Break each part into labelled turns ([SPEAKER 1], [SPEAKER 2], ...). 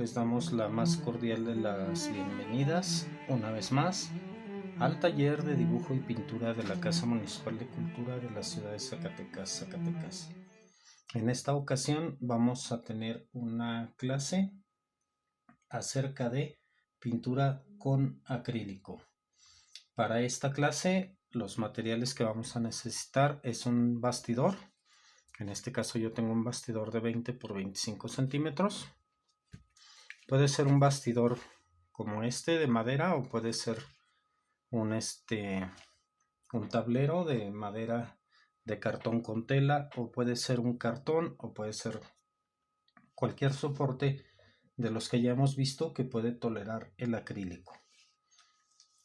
[SPEAKER 1] Les damos la más cordial de las bienvenidas una vez más al taller de dibujo y pintura de la Casa Municipal de Cultura de la ciudad de Zacatecas, Zacatecas. En esta ocasión vamos a tener una clase acerca de pintura con acrílico. Para esta clase los materiales que vamos a necesitar es un bastidor. En este caso yo tengo un bastidor de 20 por 25 centímetros. Puede ser un bastidor como este de madera o puede ser un tablero de madera de cartón con tela, o puede ser un cartón, o puede ser cualquier soporte de los que ya hemos visto que puede tolerar el acrílico.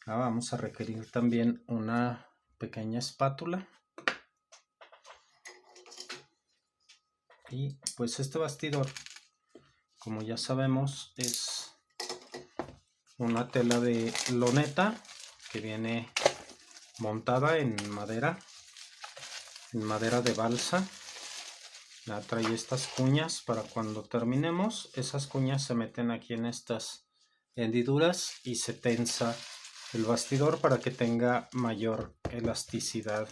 [SPEAKER 1] Vamos a requerir también una pequeña espátula. Y pues este bastidor, como ya sabemos, es una tela de loneta que viene montada en madera de balsa. Ya trae estas cuñas para cuando terminemos. Esas cuñas se meten aquí en estas hendiduras y se tensa el bastidor para que tenga mayor elasticidad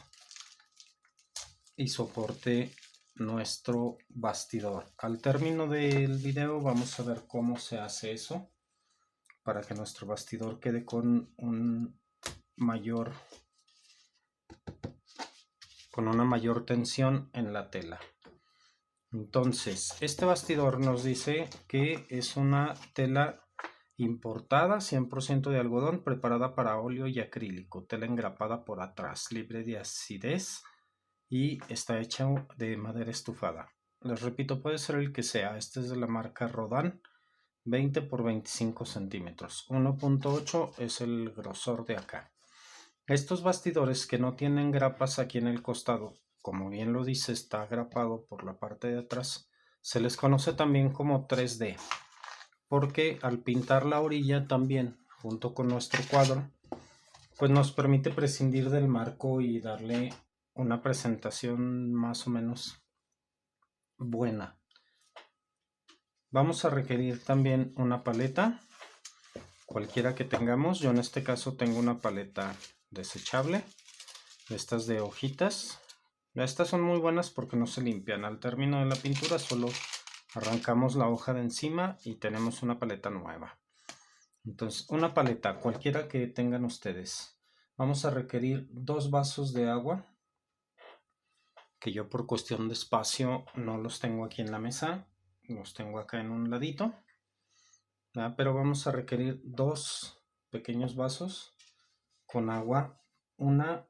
[SPEAKER 1] y soporte nuestro bastidor. Al término del video vamos a ver cómo se hace eso para que nuestro bastidor quede con una mayor tensión en la tela. Entonces, este bastidor nos dice que es una tela importada 100% de algodón, preparada para óleo y acrílico, tela engrapada por atrás, libre de acidez y está hecha de madera estufada. Les repito, puede ser el que sea. Este es de la marca Rodin, 20 por 25 centímetros. 1.8 es el grosor de acá. Estos bastidores que no tienen grapas aquí en el costado, como bien lo dice, está grapado por la parte de atrás, se les conoce también como 3D, porque al pintar la orilla también, junto con nuestro cuadro, pues nos permite prescindir del marco y darle una presentación más o menos buena. Vamos a requerir también una paleta, cualquiera que tengamos. Yo en este caso tengo una paleta desechable, estas de hojitas. Estas son muy buenas porque no se limpian. Al término de la pintura solo arrancamos la hoja de encima y tenemos una paleta nueva. Entonces, una paleta, cualquiera que tengan ustedes. Vamos a requerir 2 vasos de agua, que yo por cuestión de espacio no los tengo aquí en la mesa, los tengo acá en un ladito. Pero vamos a requerir 2 pequeños vasos con agua, una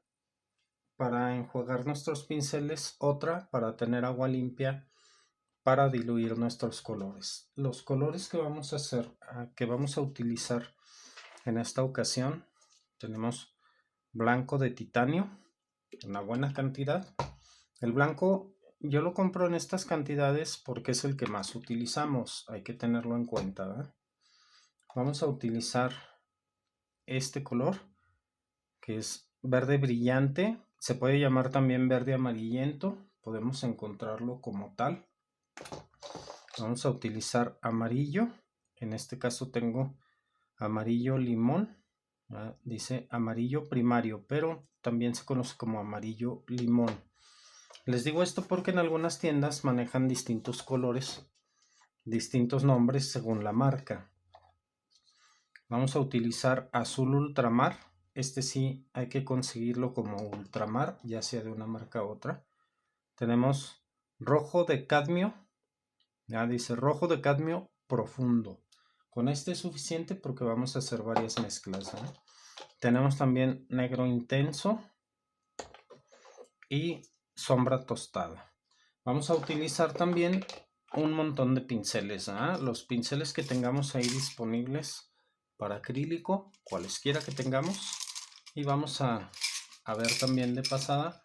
[SPEAKER 1] para enjuagar nuestros pinceles, otra para tener agua limpia para diluir nuestros colores. Los colores que vamos a utilizar en esta ocasión, tenemos blanco de titanio, una buena cantidad. El blanco yo lo compro en estas cantidades porque es el que más utilizamos, hay que tenerlo en cuenta, ¿verdad? Vamos a utilizar este color, que es verde brillante. Se puede llamar también verde amarillento, podemos encontrarlo como tal. Vamos a utilizar amarillo, en este caso tengo amarillo limón, dice amarillo primario, pero también se conoce como amarillo limón. Les digo esto porque en algunas tiendas manejan distintos colores, distintos nombres según la marca. Vamos a utilizar azul ultramar. Este sí hay que conseguirlo como ultramar, ya sea de una marca u otra. Tenemos rojo de cadmio. Ya dice rojo de cadmio profundo. Con este es suficiente porque vamos a hacer varias mezclas, ¿eh? Tenemos también negro intenso y sombra tostada. Vamos a utilizar también un montón de pinceles, ¿eh? Los pinceles que tengamos ahí disponibles para acrílico, cualesquiera que tengamos. Y vamos a ver también de pasada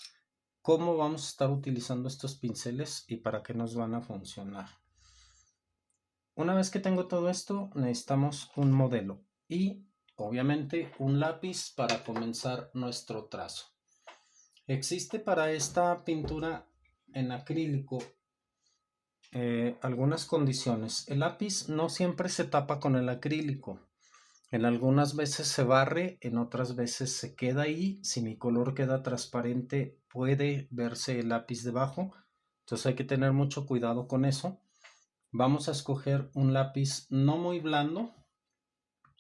[SPEAKER 1] cómo vamos a estar utilizando estos pinceles y para qué nos van a funcionar. Una vez que tengo todo esto, necesitamos un modelo y obviamente un lápiz para comenzar nuestro trazo. Existe para esta pintura en acrílico algunas condiciones. El lápiz no siempre se tapa con el acrílico. En algunas veces se barre, en otras veces se queda ahí. Si mi color queda transparente, puede verse el lápiz debajo. Entonces hay que tener mucho cuidado con eso. Vamos a escoger un lápiz no muy blando,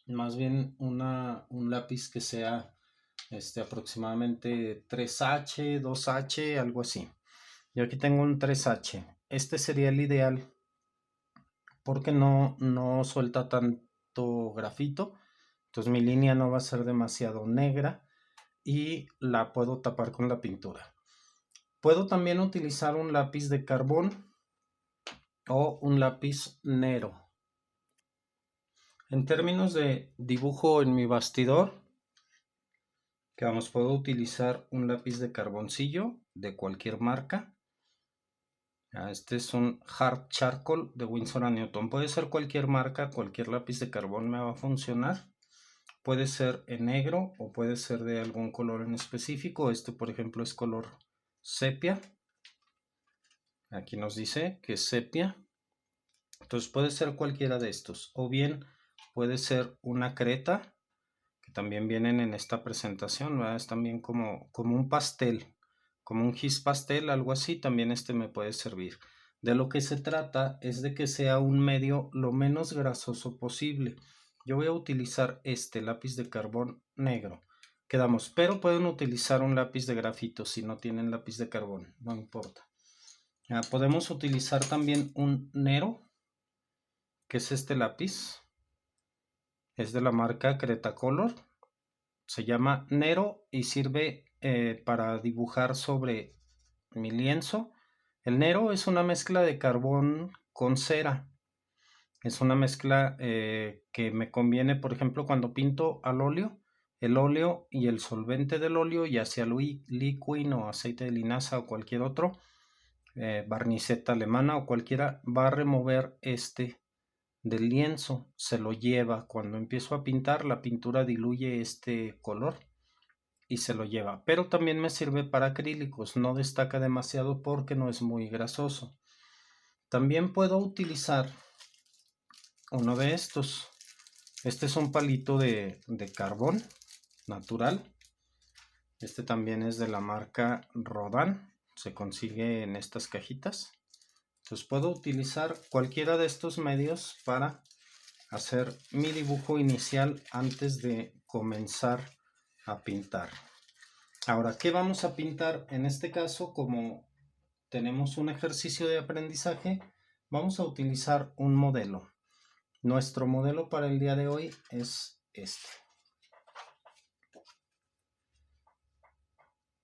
[SPEAKER 1] más bien un lápiz que sea aproximadamente 3H, 2H, algo así. Yo aquí tengo un 3H. Este sería el ideal porque no suelta tanto grafito. Entonces mi línea no va a ser demasiado negra y la puedo tapar con la pintura. Puedo también utilizar un lápiz de carbón o un lápiz Nero. En términos de dibujo en mi bastidor, puedo utilizar un lápiz de carboncillo de cualquier marca. Este es un Hard Charcoal de Winsor & Newton. Puede ser cualquier marca, cualquier lápiz de carbón me va a funcionar. Puede ser en negro o puede ser de algún color en específico. Este, por ejemplo, es color sepia. Aquí nos dice que es sepia. Entonces puede ser cualquiera de estos. O bien puede ser una creta, que también vienen en esta presentación, ¿verdad? Es también como un pastel, como un gis pastel, algo así. También este me puede servir. De lo que se trata es de que sea un medio lo menos grasoso posible. Yo voy a utilizar este lápiz de carbón negro. Quedamos, pero pueden utilizar un lápiz de grafito si no tienen lápiz de carbón, no importa. Podemos utilizar también un Nero, que es este lápiz. Es de la marca Cretacolor. Se llama Nero y sirve para dibujar sobre mi lienzo. El Nero es una mezcla de carbón con cera. Es una mezcla que me conviene, por ejemplo, cuando pinto al óleo. El óleo y el solvente del óleo, ya sea liquid o aceite de linaza o cualquier otro, barniceta alemana o cualquiera, va a remover del lienzo, se lo lleva. Cuando empiezo a pintar, la pintura diluye este color y se lo lleva. Pero también me sirve para acrílicos, no destaca demasiado porque no es muy grasoso. También puedo utilizar uno de estos. Este es un palito de carbón natural. Este también es de la marca Rodin. Se consigue en estas cajitas. Entonces puedo utilizar cualquiera de estos medios para hacer mi dibujo inicial antes de comenzar a pintar. Ahora, ¿qué vamos a pintar? En este caso, como tenemos un ejercicio de aprendizaje, vamos a utilizar un modelo. Nuestro modelo para el día de hoy es este.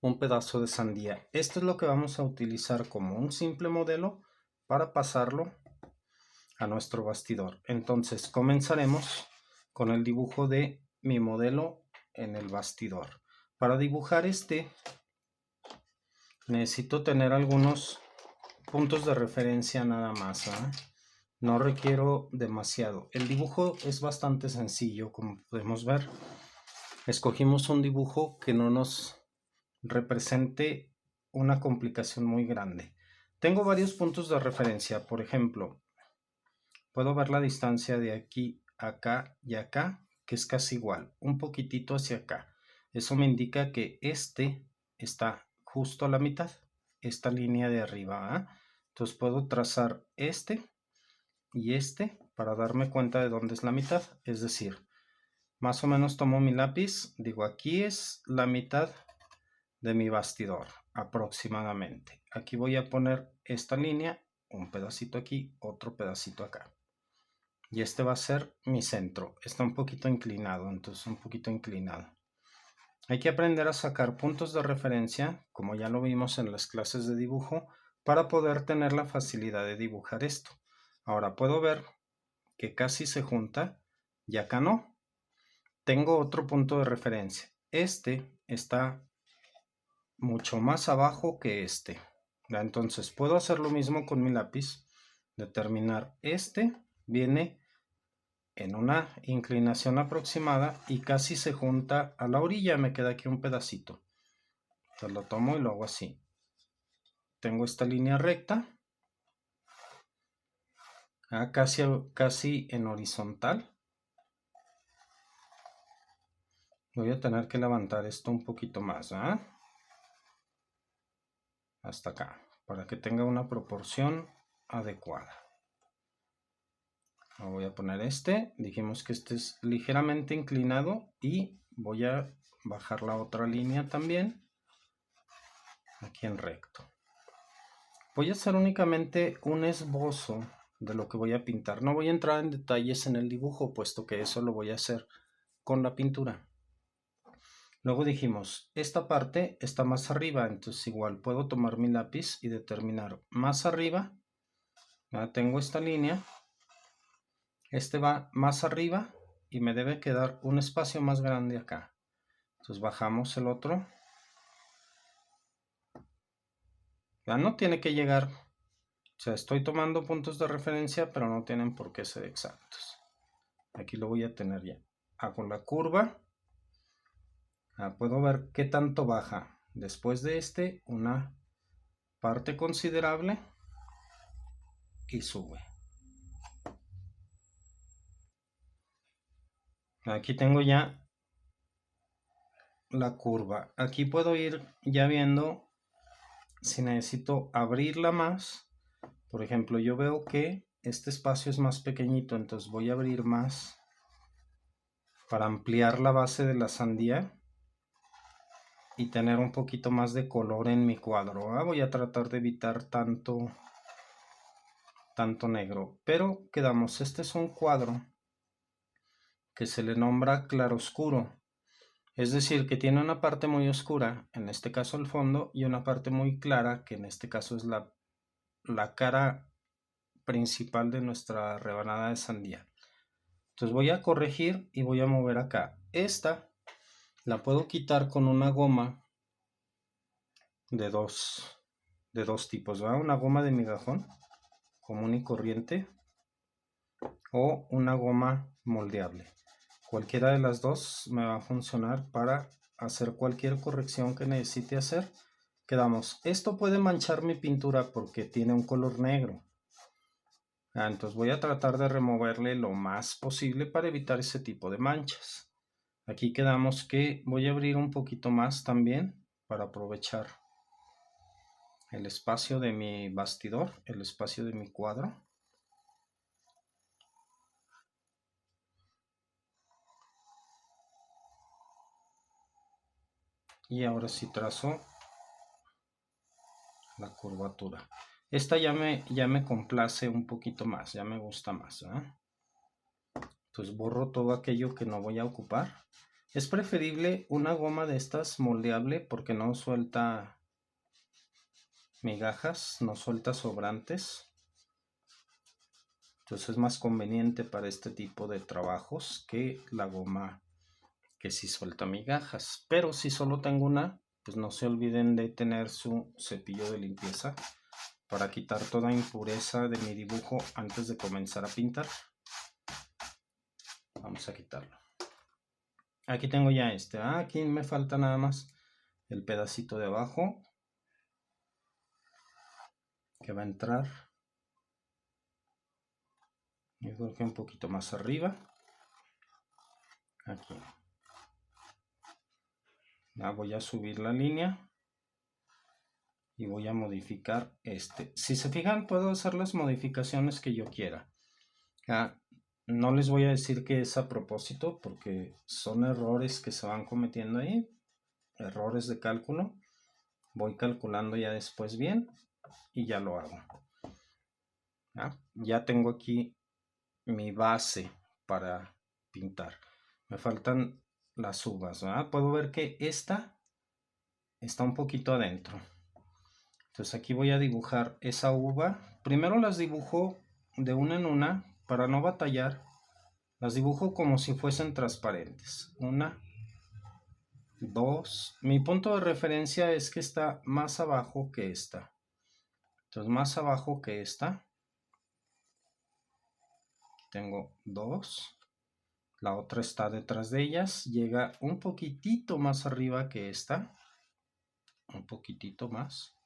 [SPEAKER 1] Un pedazo de sandía. Esto es lo que vamos a utilizar como un simple modelo para pasarlo a nuestro bastidor. Entonces comenzaremos con el dibujo de mi modelo en el bastidor. Para dibujar necesito tener algunos puntos de referencia nada más, ¿eh? No requiero demasiado. El dibujo es bastante sencillo, como podemos ver. Escogimos un dibujo que no nos represente una complicación muy grande. Tengo varios puntos de referencia. Por ejemplo, puedo ver la distancia de aquí, acá y acá, que es casi igual, un poquitito hacia acá. Eso me indica que este está justo a la mitad, esta línea de arriba, ¿eh? Entonces puedo trazar este y este para darme cuenta de dónde es la mitad. Es decir, más o menos tomo mi lápiz, digo, aquí es la mitad de mi bastidor, aproximadamente. Aquí voy a poner esta línea, un pedacito aquí, otro pedacito acá. Y este va a ser mi centro. Está un poquito inclinado, entonces un poquito inclinado. Hay que aprender a sacar puntos de referencia, como ya lo vimos en las clases de dibujo, para poder tener la facilidad de dibujar esto. Ahora puedo ver que casi se junta y acá no. Tengo otro punto de referencia. Este está mucho más abajo que este. Entonces puedo hacer lo mismo con mi lápiz. Determinar este viene en una inclinación aproximada y casi se junta a la orilla. Me queda aquí un pedacito. Entonces lo tomo y lo hago así. Tengo esta línea recta. casi en horizontal. Voy a tener que levantar esto un poquito más, hasta acá, para que tenga una proporción adecuada. Voy a poner dijimos que este es ligeramente inclinado y voy a bajar la otra línea también, aquí en recto. Voy a hacer únicamente un esbozo de lo que voy a pintar. No voy a entrar en detalles en el dibujo, puesto que eso lo voy a hacer con la pintura. Luego dijimos, esta parte está más arriba, entonces igual puedo tomar mi lápiz y determinar más arriba. Ya tengo esta línea. Este va más arriba y me debe quedar un espacio más grande acá. Entonces bajamos el otro. Ya no tiene que llegar. O sea, estoy tomando puntos de referencia, pero no tienen por qué ser exactos. Aquí lo voy a tener ya. Hago la curva. Puedo ver qué tanto baja. Después de una parte considerable y sube. Aquí tengo ya la curva. Aquí puedo ir ya viendo si necesito abrirla más. Por ejemplo, yo veo que este espacio es más pequeñito, entonces voy a abrir más para ampliar la base de la sandía y tener un poquito más de color en mi cuadro. Voy a tratar de evitar tanto negro, pero quedamos, este es un cuadro que se le nombra claroscuro, es decir, que tiene una parte muy oscura, en este caso el fondo, y una parte muy clara, que en este caso es la cara principal de nuestra rebanada de sandía. Entonces voy a corregir y voy a mover acá. Esta la puedo quitar con una goma de dos tipos, una goma de migajón común y corriente o una goma moldeable. Cualquiera de las dos me va a funcionar para hacer cualquier corrección que necesite hacer. Quedamos, esto puede manchar mi pintura porque tiene un color negro. Entonces voy a tratar de removerle lo más posible para evitar ese tipo de manchas. Aquí quedamos que voy a abrir un poquito más también para aprovechar el espacio de mi bastidor, el espacio de mi cuadro. Y ahora sí trazo la curvatura. Esta ya me complace un poquito más, ya me gusta más. Entonces borro todo aquello que no voy a ocupar. Es preferible una goma de estas moldeable porque no suelta migajas, no suelta sobrantes. Entonces es más conveniente para este tipo de trabajos que la goma que sí suelta migajas. Pero si solo tengo una, pues no se olviden de tener su cepillo de limpieza para quitar toda impureza de mi dibujo antes de comenzar a pintar. Vamos a quitarlo. Aquí tengo ya aquí me falta nada más el pedacito de abajo que va a entrar. Yo creo que un poquito más arriba. Aquí. Ya voy a subir la línea y voy a modificar Si se fijan, puedo hacer las modificaciones que yo quiera. No les voy a decir que es a propósito porque son errores que se van cometiendo ahí, errores de cálculo. Voy calculando ya después bien y ya lo hago. Ya tengo aquí mi base para pintar. Me faltan las uvas. Puedo ver que esta está un poquito adentro. Entonces aquí voy a dibujar esa uva. Primero las dibujo de una en una para no batallar. Las dibujo como si fuesen transparentes. 1, 2. Mi punto de referencia es que está más abajo que esta. Entonces más abajo que esta. Tengo 2. La otra está detrás de ellas. Llega un poquitito más arriba que esta. Un poquitito más.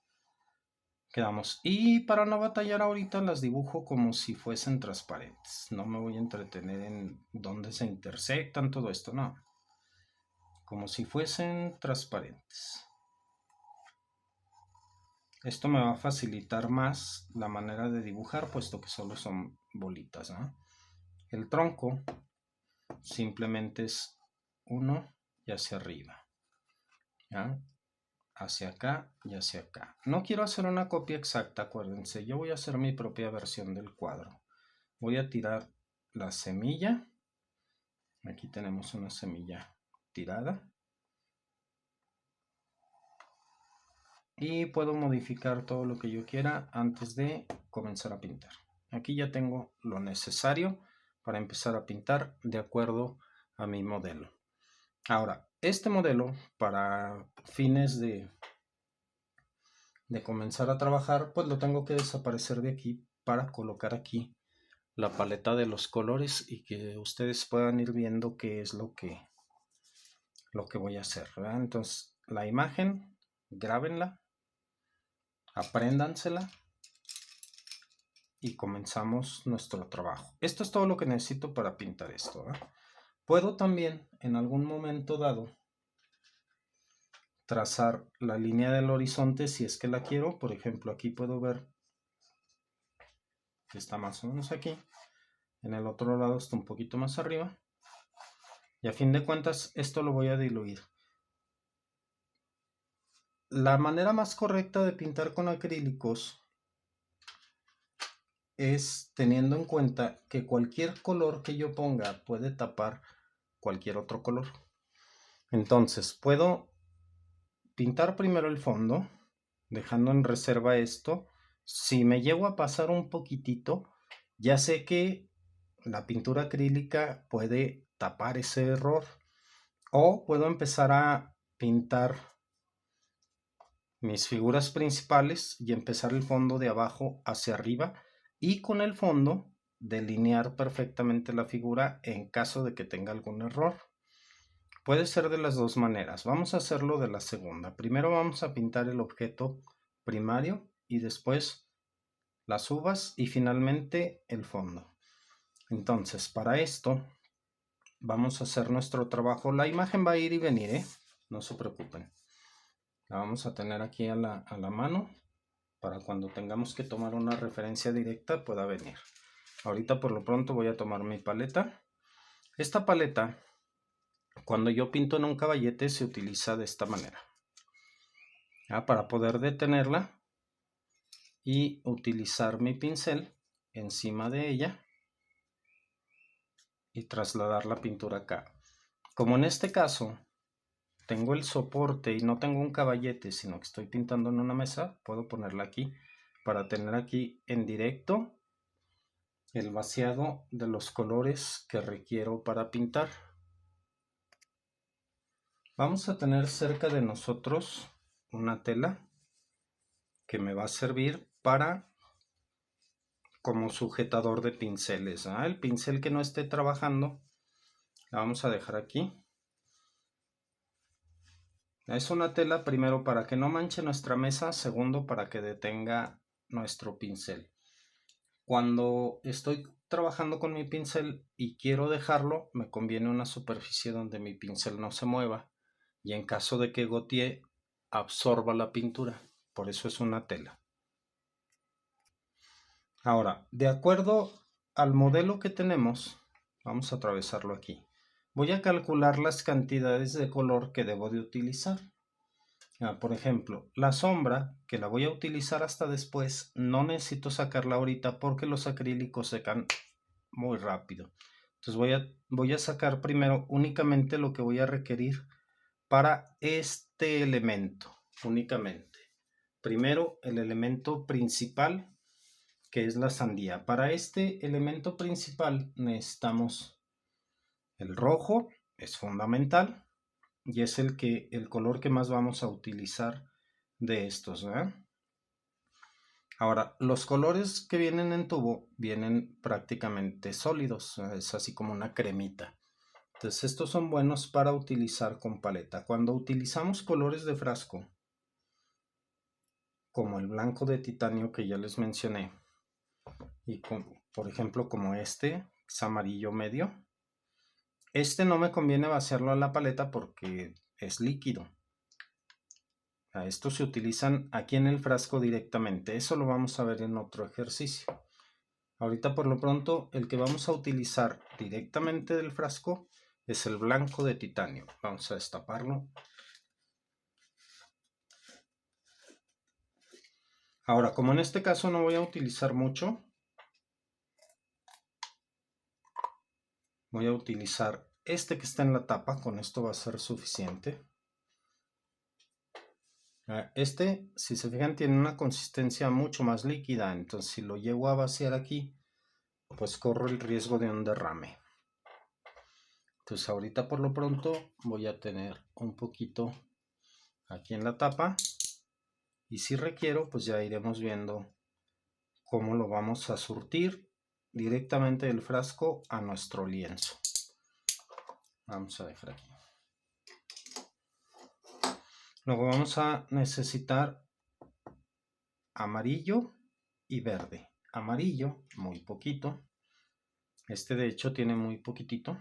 [SPEAKER 1] quedamos. Y para no batallar ahorita las dibujo como si fuesen transparentes. No me voy a entretener en dónde se intersectan, todo esto, no. Como si fuesen transparentes. Esto me va a facilitar más la manera de dibujar, puesto que solo son bolitas, ¿no? El tronco simplemente es uno y hacia arriba, ¿ya? Hacia acá y hacia acá. No quiero hacer una copia exacta, acuérdense. Yo voy a hacer mi propia versión del cuadro. Voy a tirar la semilla. Aquí tenemos una semilla tirada. Y puedo modificar todo lo que yo quiera antes de comenzar a pintar. Aquí ya tengo lo necesario para empezar a pintar de acuerdo a mi modelo. Ahora, este modelo, para fines de comenzar a trabajar, pues lo tengo que desaparecer de aquí para colocar aquí la paleta de los colores y que ustedes puedan ir viendo qué es lo que voy a hacer, ¿verdad? Entonces, la imagen, grábenla, apréndansela y comenzamos nuestro trabajo. Esto es todo lo que necesito para pintar esto, ¿verdad? Puedo también, en algún momento dado, trazar la línea del horizonte si es que la quiero. Por ejemplo, aquí puedo ver que está más o menos aquí. En el otro lado está un poquito más arriba. Y a fin de cuentas, esto lo voy a diluir. La manera más correcta de pintar con acrílicos es teniendo en cuenta que cualquier color que yo ponga puede tapar cualquier otro color. Entonces, puedo pintar primero el fondo, dejando en reserva esto. Si me llego a pasar un poquitito, ya sé que la pintura acrílica puede tapar ese error. O puedo empezar a pintar mis figuras principales y empezar el fondo de abajo hacia arriba y con el fondo delinear perfectamente la figura en caso de que tenga algún error. Puede ser de las dos maneras. Vamos a hacerlo de la segunda. Primero vamos a pintar el objeto primario y después las uvas y finalmente el fondo. Entonces, para esto vamos a hacer nuestro trabajo. La imagen va a ir y venir, ¿eh? No se preocupen. La vamos a tener aquí a la mano para cuando tengamos que tomar una referencia directa pueda venir. Ahorita por lo pronto voy a tomar mi paleta. Esta paleta, cuando yo pinto en un caballete, se utiliza de esta manera. ¿Ya? Para poder detenerla y utilizar mi pincel encima de ella y trasladar la pintura acá. Como en este caso tengo el soporte y no tengo un caballete, sino que estoy pintando en una mesa, puedo ponerla aquí para tener aquí en directo el vaciado de los colores que requiero para pintar. Vamos a tener cerca de nosotros una tela que me va a servir para como sujetador de pinceles, ¿eh? El pincel que no esté trabajando la vamos a dejar aquí. Es una tela primero para que no manche nuestra mesa, segundo para que detenga nuestro pincel. Cuando estoy trabajando con mi pincel y quiero dejarlo, me conviene una superficie donde mi pincel no se mueva y en caso de que gotee absorba la pintura. Por eso es una tela. Ahora, de acuerdo al modelo que tenemos, vamos a atravesarlo aquí. Voy a calcular las cantidades de color que debo de utilizar. Por ejemplo, la sombra, que la voy a utilizar hasta después, no necesito sacarla ahorita porque los acrílicos secan muy rápido. Entonces voy a sacar primero únicamente lo que voy a requerir para este elemento, únicamente. Primero el elemento principal, que es la sandía. Para este elemento principal necesitamos el rojo, es fundamental. Y es el color que más vamos a utilizar de estos, ¿verdad? Ahora, los colores que vienen en tubo vienen prácticamente sólidos, es así como una cremita. Entonces estos son buenos para utilizar con paleta. Cuando utilizamos colores de frasco, como el blanco de titanio que ya les mencioné, y por ejemplo como este es amarillo medio, este no me conviene vaciarlo a la paleta porque es líquido. A estos se utilizan aquí en el frasco directamente. Eso lo vamos a ver en otro ejercicio. Ahorita por lo pronto el que vamos a utilizar directamente del frasco es el blanco de titanio. Vamos a destaparlo. Ahora, como en este caso no voy a utilizar mucho, voy a utilizar este que está en la tapa. Con esto va a ser suficiente. Este, si se fijan, tiene una consistencia mucho más líquida. Entonces, si lo llevo a vaciar aquí, pues corro el riesgo de un derrame. Entonces, ahorita por lo pronto voy a tener un poquito aquí en la tapa. Y si requiero, pues ya iremos viendo cómo lo vamos a surtir directamente del frasco a nuestro lienzo. Vamos a dejar aquí. Luego vamos a necesitar amarillo y verde. Amarillo, muy poquito. Este de hecho tiene muy poquitito.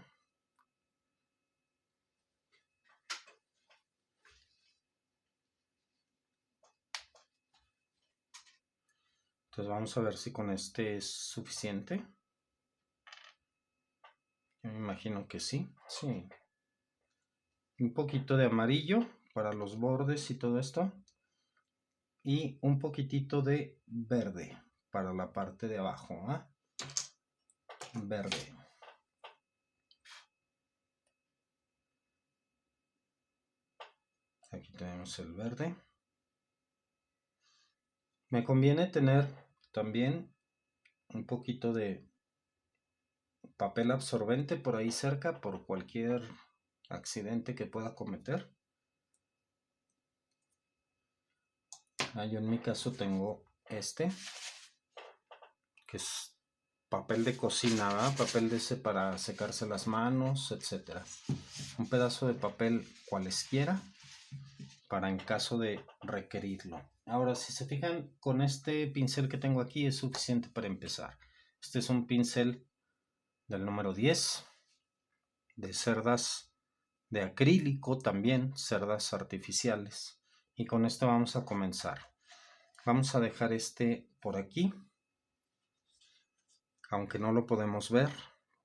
[SPEAKER 1] Entonces vamos a ver si con este es suficiente. Yo me imagino que sí. Sí. Un poquito de amarillo para los bordes y todo esto. Y un poquitito de verde para la parte de abajo. Verde. Aquí tenemos el verde. Me conviene tener también un poquito de papel absorbente por ahí cerca por cualquier accidente que pueda cometer. Yo en mi caso tengo este, que es papel de cocina, ¿verdad? Papel de ese para secarse las manos, etc. Un pedazo de papel cualesquiera para en caso de requerirlo. Ahora, si se fijan, con este pincel que tengo aquí es suficiente para empezar. Este es un pincel del número 10, de cerdas de acrílico también, cerdas artificiales. Y con esto vamos a comenzar. Vamos a dejar este por aquí, aunque no lo podemos ver,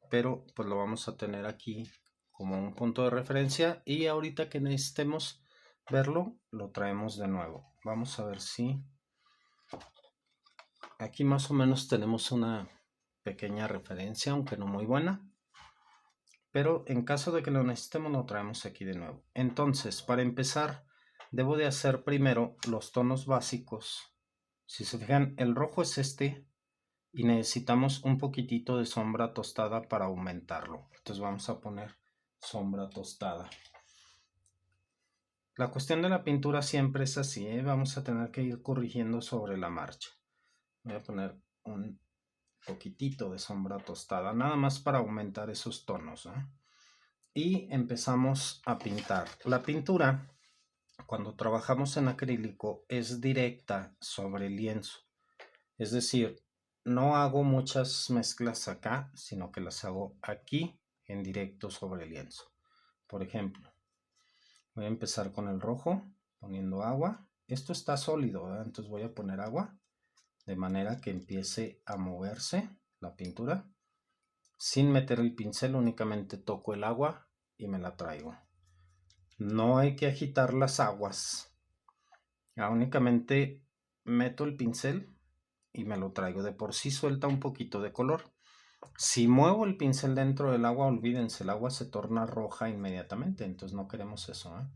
[SPEAKER 1] pero pues lo vamos a tener aquí como un punto de referencia y ahorita que necesitemos verlo, lo traemos de nuevo. Vamos a ver si aquí más o menos tenemos una pequeña referencia, aunque no muy buena. Pero en caso de que lo necesitemos, lo traemos aquí de nuevo. Entonces, para empezar, debo de hacer primero los tonos básicos. Si se fijan, el rojo es este y necesitamos un poquitito de sombra tostada para aumentarlo. Entonces vamos a poner sombra tostada. La cuestión de la pintura siempre es así, ¿eh? Vamos a tener que ir corrigiendo sobre la marcha. Voy a poner un poquitito de sombra tostada, nada más para aumentar esos tonos, ¿eh? Y empezamos a pintar. La pintura, cuando trabajamos en acrílico, es directa sobre el lienzo. Es decir, no hago muchas mezclas acá, sino que las hago aquí en directo sobre el lienzo. Por ejemplo, voy a empezar con el rojo, poniendo agua. Esto está sólido, ¿verdad? Entonces voy a poner agua de manera que empiece a moverse la pintura. Sin meter el pincel, únicamente toco el agua y me la traigo. No hay que agitar las aguas. Únicamente meto el pincel y me lo traigo. De por sí suelta un poquito de color. Si muevo el pincel dentro del agua, olvídense, el agua se torna roja inmediatamente, entonces no queremos eso, ¿eh?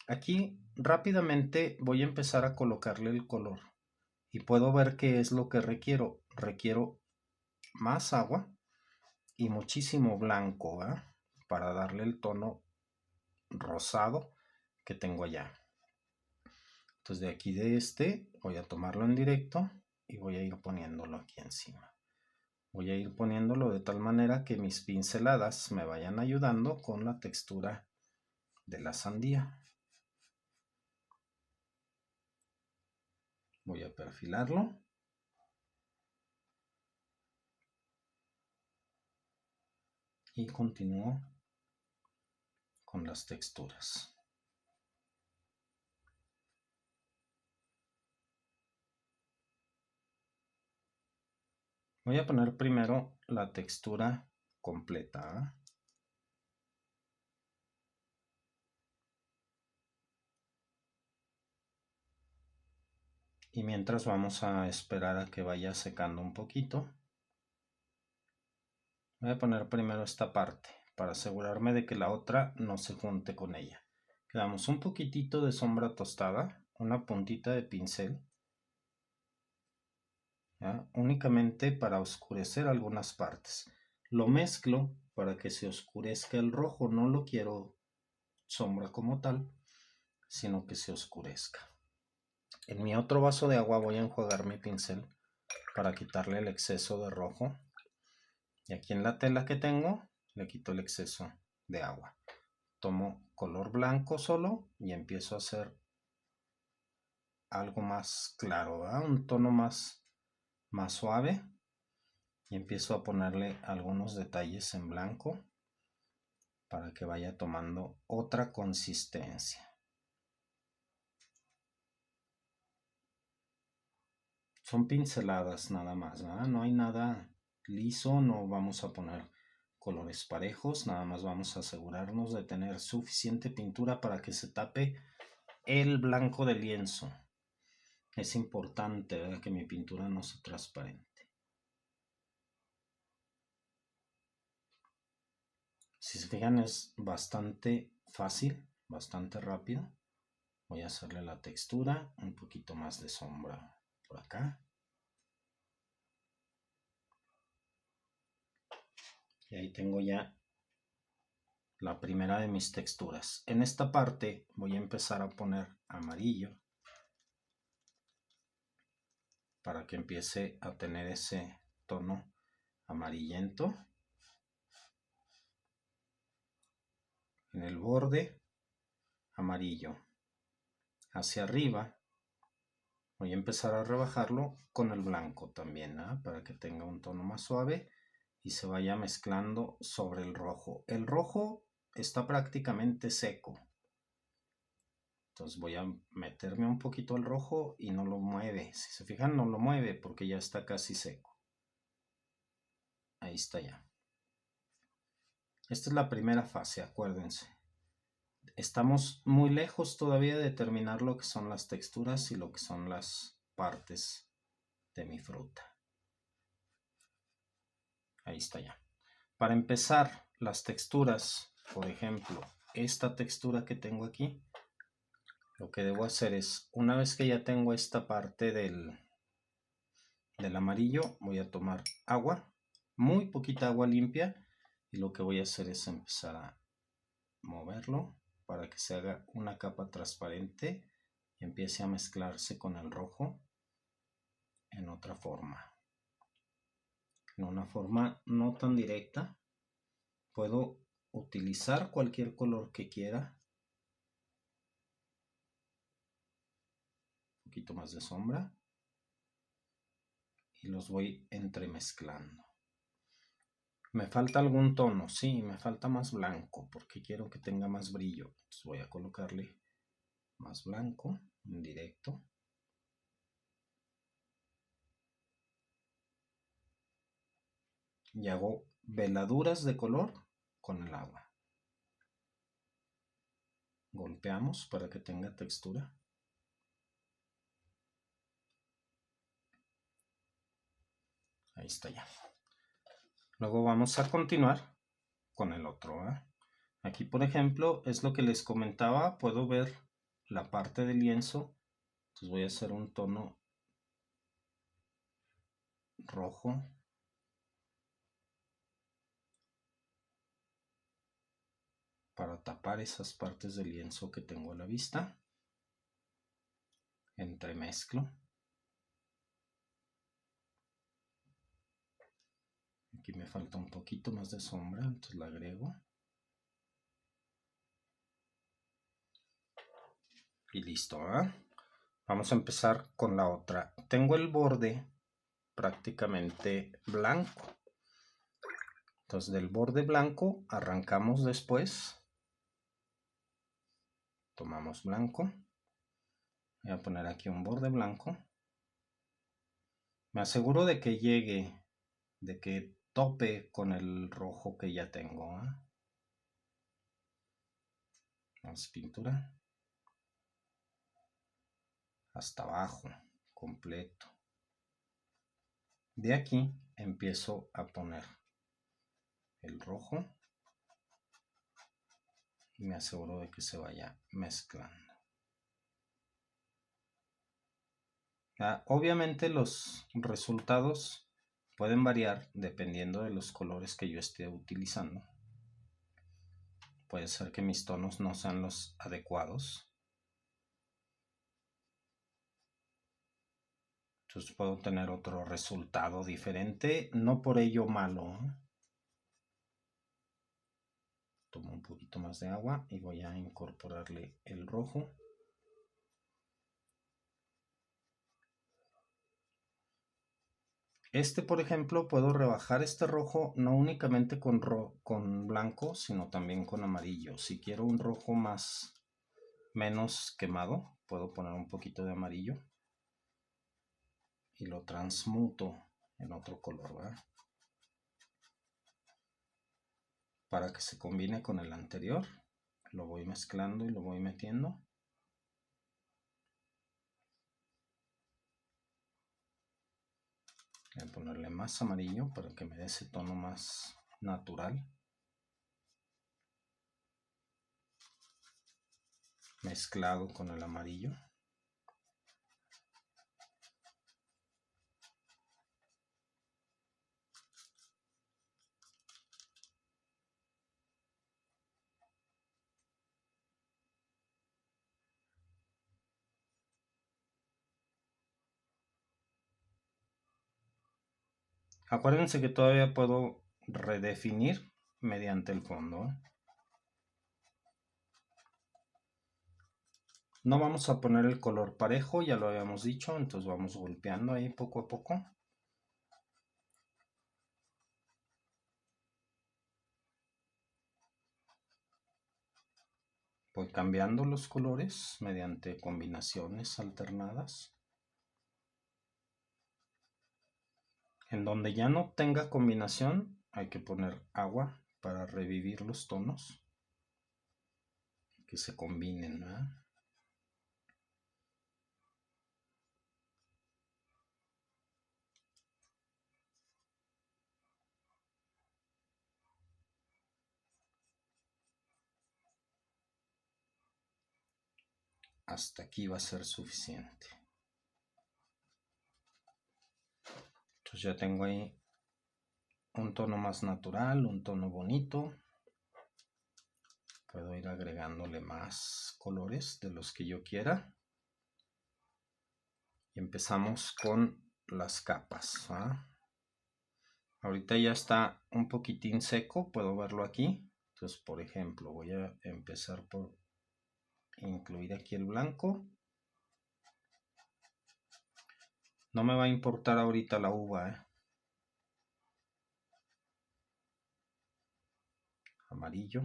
[SPEAKER 1] Aquí rápidamente voy a empezar a colocarle el color y puedo ver qué es lo que requiero. Requiero más agua y muchísimo blanco, ¿eh? Para darle el tono rosado que tengo allá. Entonces de aquí de este voy a tomarlo en directo y voy a ir poniéndolo aquí encima. Voy a ir poniéndolo de tal manera que mis pinceladas me vayan ayudando con la textura de la sandía. Voy a perfilarlo. Y continúo con las texturas. Voy a poner primero la textura completa. Y mientras vamos a esperar a que vaya secando un poquito. Voy a poner primero esta parte para asegurarme de que la otra no se junte con ella. Le damos un poquitito de sombra tostada, una puntita de pincel, ¿ya? Únicamente para oscurecer algunas partes. Lo mezclo para que se oscurezca el rojo, no lo quiero sombra como tal, sino que se oscurezca. En mi otro vaso de agua voy a enjuagar mi pincel para quitarle el exceso de rojo. Y aquí en la tela que tengo le quito el exceso de agua. Tomo color blanco solo y empiezo a hacer algo más claro, ¿verdad? Un tono más suave. Y empiezo a ponerle algunos detalles en blanco para que vaya tomando otra consistencia. Son pinceladas nada más, ¿verdad? No hay nada liso, no vamos a poner colores parejos, nada más vamos a asegurarnos de tener suficiente pintura para que se tape el blanco del lienzo. Es importante, ¿verdad?, que mi pintura no sea transparente. Si se fijan, es bastante fácil, bastante rápido. Voy a hacerle la textura, un poquito más de sombra por acá. Y ahí tengo ya la primera de mis texturas. En esta parte voy a empezar a poner amarillo para que empiece a tener ese tono amarillento. En el borde, amarillo. Hacia arriba voy a empezar a rebajarlo con el blanco también, ¿eh?, para que tenga un tono más suave y se vaya mezclando sobre el rojo. El rojo está prácticamente seco. Entonces voy a meterme un poquito al rojo y no lo mueve. Si se fijan, no lo mueve porque ya está casi seco. Ahí está ya. Esta es la primera fase, acuérdense. Estamos muy lejos todavía de terminar lo que son las texturas y lo que son las partes de mi fruta. Ahí está ya. Para empezar las texturas, por ejemplo, esta textura que tengo aquí, lo que debo hacer es, una vez que ya tengo esta parte del amarillo, voy a tomar agua, muy poquita agua limpia, y lo que voy a hacer es empezar a moverlo para que se haga una capa transparente y empiece a mezclarse con el rojo en otra forma. En una forma no tan directa. Puedo utilizar cualquier color que quiera. Un poquito más de sombra. Y los voy entremezclando. Me falta algún tono, sí, me falta más blanco porque quiero que tenga más brillo. Entonces voy a colocarle más blanco en directo. Y hago veladuras de color con el agua. Golpeamos para que tenga textura. Ahí está ya. Luego vamos a continuar con el otro, ¿eh? Aquí, por ejemplo, es lo que les comentaba. Puedo ver la parte del lienzo. Entonces voy a hacer un tono rojo. Para tapar esas partes del lienzo que tengo a la vista. Entremezclo. Aquí me falta un poquito más de sombra, entonces la agrego. Y listo, ¿eh? Vamos a empezar con la otra. Tengo el borde prácticamente blanco. Entonces del borde blanco arrancamos después. Tomamos blanco. Voy a poner aquí un borde blanco. Me aseguro de que llegue, de que tope con el rojo que ya tengo. Más pintura. Hasta abajo, completo. De aquí empiezo a poner el rojo y me aseguro de que se vaya mezclando. Obviamente los resultados pueden variar dependiendo de los colores que yo esté utilizando. Puede ser que mis tonos no sean los adecuados. Entonces puedo tener otro resultado diferente, no por ello malo. Tomo un poquito más de agua y voy a incorporarle el rojo. Por ejemplo, puedo rebajar este rojo no únicamente con blanco, sino también con amarillo. Si quiero un rojo menos quemado, puedo poner un poquito de amarillo y lo transmuto en otro color, ¿verdad? Para que se combine con el anterior. Lo voy mezclando y lo voy metiendo. Voy a ponerle más amarillo para que me dé ese tono más natural. Mezclado con el amarillo. Acuérdense que todavía puedo redefinir mediante el fondo. No vamos a poner el color parejo, ya lo habíamos dicho, entonces vamos golpeando ahí poco a poco. Voy cambiando los colores mediante combinaciones alternadas. En donde ya no tenga combinación, hay que poner agua para revivir los tonos. Que se combinen, ¿verdad? Hasta aquí va a ser suficiente. Entonces ya tengo ahí un tono más natural, un tono bonito. Puedo ir agregándole más colores de los que yo quiera. Y empezamos con las capas. Ahorita ya está un poquitín seco, puedo verlo aquí. Entonces, por ejemplo, voy a empezar por incluir aquí el blanco. No me va a importar ahorita la uva, Amarillo.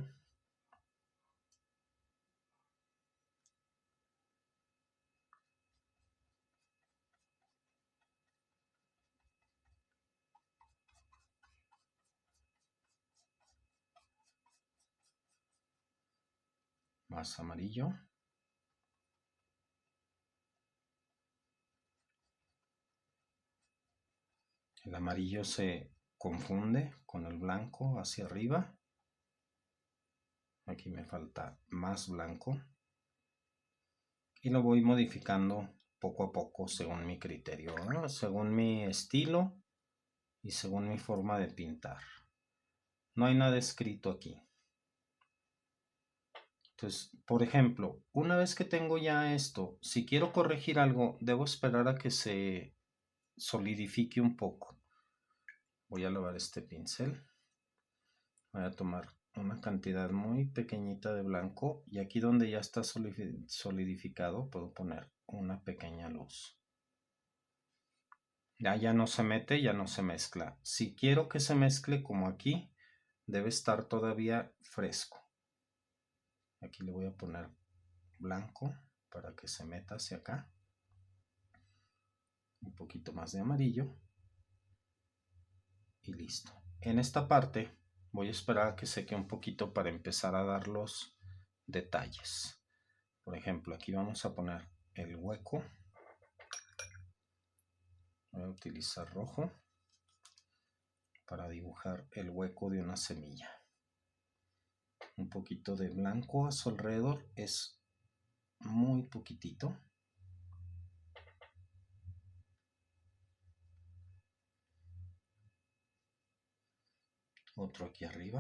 [SPEAKER 1] Más amarillo. El amarillo se confunde con el blanco hacia arriba. Aquí me falta más blanco. Y lo voy modificando poco a poco según mi criterio, según mi estilo y según mi forma de pintar. No hay nada escrito aquí. Entonces, por ejemplo, una vez que tengo ya esto, si quiero corregir algo, debo esperar a que se solidifique un poco. Voy a lavar este pincel. Voy a tomar una cantidad muy pequeñita de blanco y aquí donde ya está solidificado puedo poner una pequeña luz. Ya no se mete, ya no se mezcla. Si quiero que se mezcle como aquí, debe estar todavía fresco. Aquí le voy a poner blanco para que se meta hacia acá. Un poquito más de amarillo. Y listo. En esta parte voy a esperar a que seque un poquito para empezar a dar los detalles. Por ejemplo, aquí vamos a poner el hueco. Voy a utilizar rojo para dibujar el hueco de una semilla. Un poquito de blanco a su alrededor, es muy poquitito. Otro aquí arriba.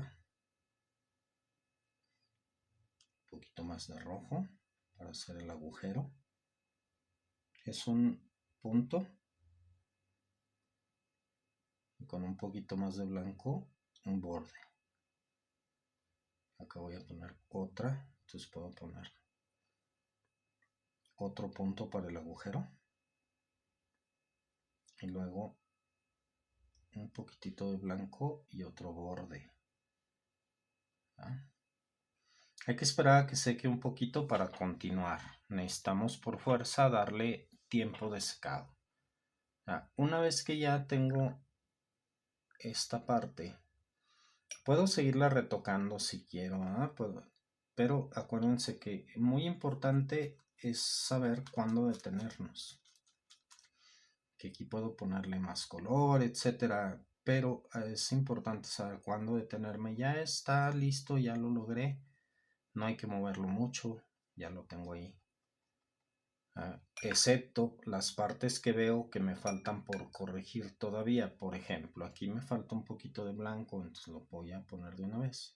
[SPEAKER 1] Un poquito más de rojo para hacer el agujero. Es un punto. Y con un poquito más de blanco, un borde. Acá voy a poner otra. Entonces puedo poner otro punto para el agujero. Y luego un poquitito de blanco y otro borde. ¿Ah? Hay que esperar a que seque un poquito para continuar. Necesitamos por fuerza darle tiempo de secado. Una vez que ya tengo esta parte, puedo seguirla retocando si quiero, pero acuérdense que muy importante es saber cuándo detenernos. Que aquí puedo ponerle más color, etcétera, pero es importante saber cuándo detenerme. Ya está listo, ya lo logré. No hay que moverlo mucho, ya lo tengo ahí. Excepto las partes que veo que me faltan por corregir todavía. Por ejemplo, aquí me falta un poquito de blanco, entonces lo voy a poner de una vez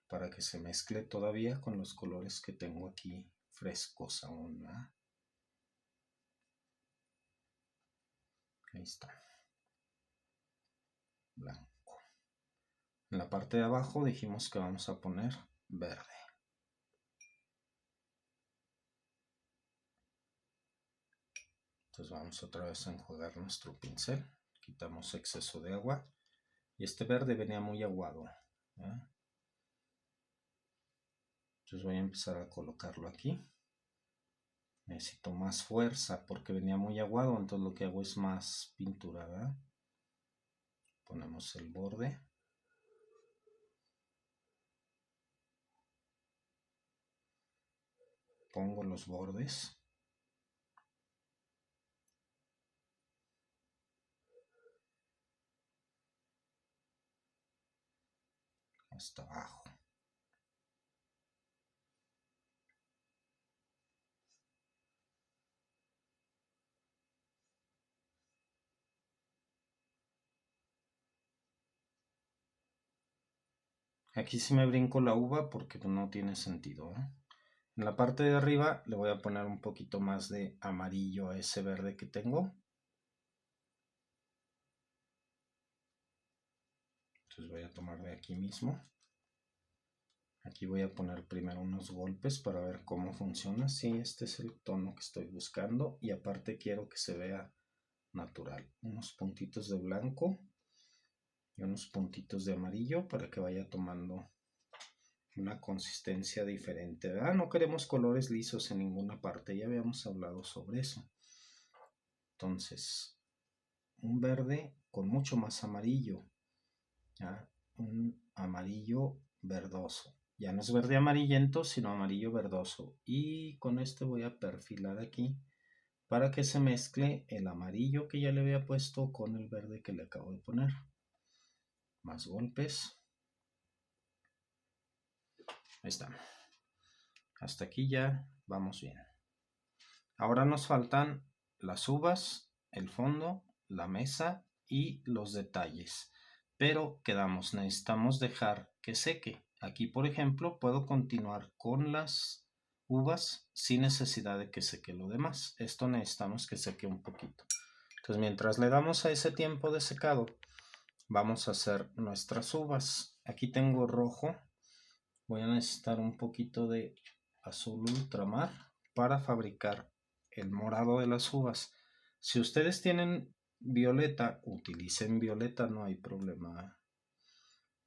[SPEAKER 1] para que se mezcle todavía con los colores que tengo aquí frescos aún, ¿verdad? Ahí está. Blanco. En la parte de abajo dijimos que vamos a poner verde. Entonces vamos otra vez a enjuagar nuestro pincel. Quitamos exceso de agua. Y este verde venía muy aguado, ¿eh? Entonces voy a empezar a colocarlo aquí. Necesito más fuerza porque venía muy aguado, entonces lo que hago es más pintura, ¿verdad? Ponemos el borde. Pongo los bordes. Hasta abajo. Aquí sí me brinco la uva porque no tiene sentido, ¿eh? En la parte de arriba le voy a poner un poquito más de amarillo a ese verde que tengo. Entonces voy a tomar de aquí mismo. Aquí voy a poner primero unos golpes para ver cómo funciona. Sí, este es el tono que estoy buscando y aparte quiero que se vea natural. Unos puntitos de blanco y unos puntitos de amarillo para que vaya tomando una consistencia diferente, ¿verdad? No queremos colores lisos en ninguna parte, ya habíamos hablado sobre eso. Entonces, un verde con mucho más amarillo, ¿ya? Un amarillo verdoso. Ya no es verde amarillento, sino amarillo verdoso. Y con este voy a perfilar aquí para que se mezcle el amarillo que ya le había puesto con el verde que le acabo de poner. Más golpes. Ahí está. Hasta aquí ya vamos bien. Ahora nos faltan las uvas, el fondo, la mesa y los detalles. Pero quedamos, necesitamos dejar que seque. Aquí, por ejemplo, puedo continuar con las uvas sin necesidad de que seque lo demás. Esto necesitamos que seque un poquito. Entonces, mientras le damos a ese tiempo de secado, vamos a hacer nuestras uvas. Aquí tengo rojo. Voy a necesitar un poquito de azul ultramar para fabricar el morado de las uvas. Si ustedes tienen violeta, utilicen violeta, no hay problema.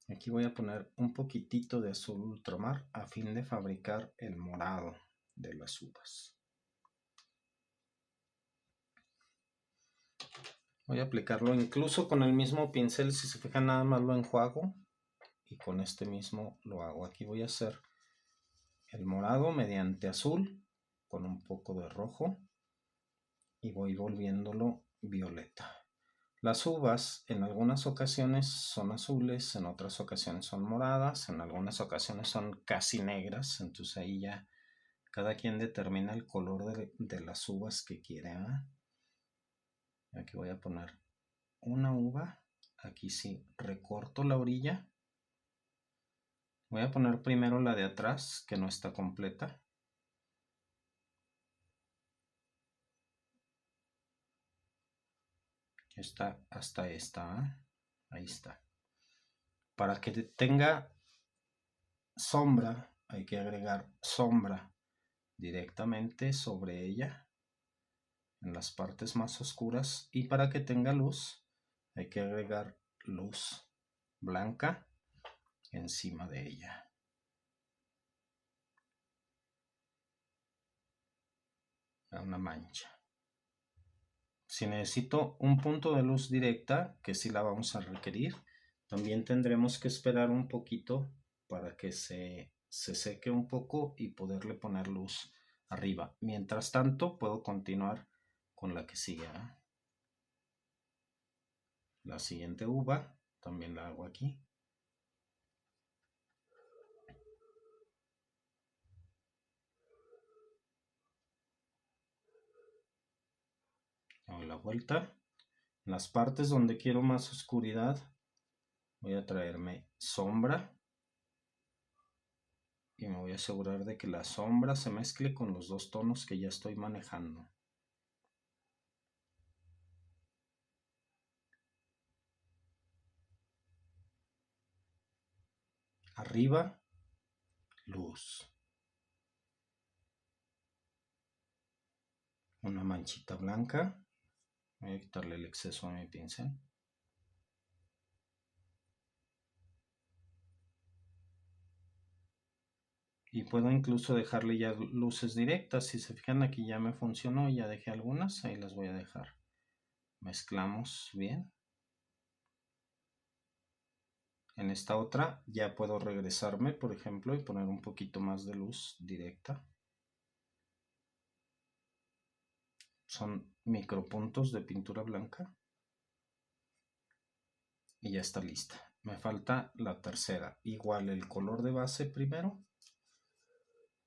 [SPEAKER 1] Aquí voy a poner un poquitito de azul ultramar a fin de fabricar el morado de las uvas. Voy a aplicarlo incluso con el mismo pincel, si se fijan nada más lo enjuago y con este mismo lo hago. Aquí voy a hacer el morado mediante azul con un poco de rojo y voy volviéndolo violeta. Las uvas en algunas ocasiones son azules, en otras ocasiones son moradas, en algunas ocasiones son casi negras, entonces ahí ya cada quien determina el color de las uvas que quiere, ¿eh? Aquí voy a poner una uva, aquí sí recorto la orilla. Voy a poner primero la de atrás, que no está completa. Está hasta esta, ¿eh? Ahí está. Para que tenga sombra, hay que agregar sombra directamente sobre ella en las partes más oscuras, y para que tenga luz hay que agregar luz blanca encima de ella. Una mancha. Si necesito un punto de luz directa, que sí la vamos a requerir, también tendremos que esperar un poquito para que se seque un poco y poderle poner luz arriba. Mientras tanto, puedo continuar con la que sigue, ¿eh? La siguiente uva también la hago aquí. Doy la vuelta. En las partes donde quiero más oscuridad, voy a traerme sombra y me voy a asegurar de que la sombra se mezcle con los dos tonos que ya estoy manejando. Arriba, luz. Una manchita blanca. Voy a quitarle el exceso a mi pincel. Y puedo incluso dejarle ya luces directas. Si se fijan, aquí ya me funcionó, ya dejé algunas, ahí las voy a dejar. Mezclamos bien. En esta otra ya puedo regresarme, por ejemplo, y poner un poquito más de luz directa. Son micropuntos de pintura blanca. Y ya está lista. Me falta la tercera. Igual el color de base primero,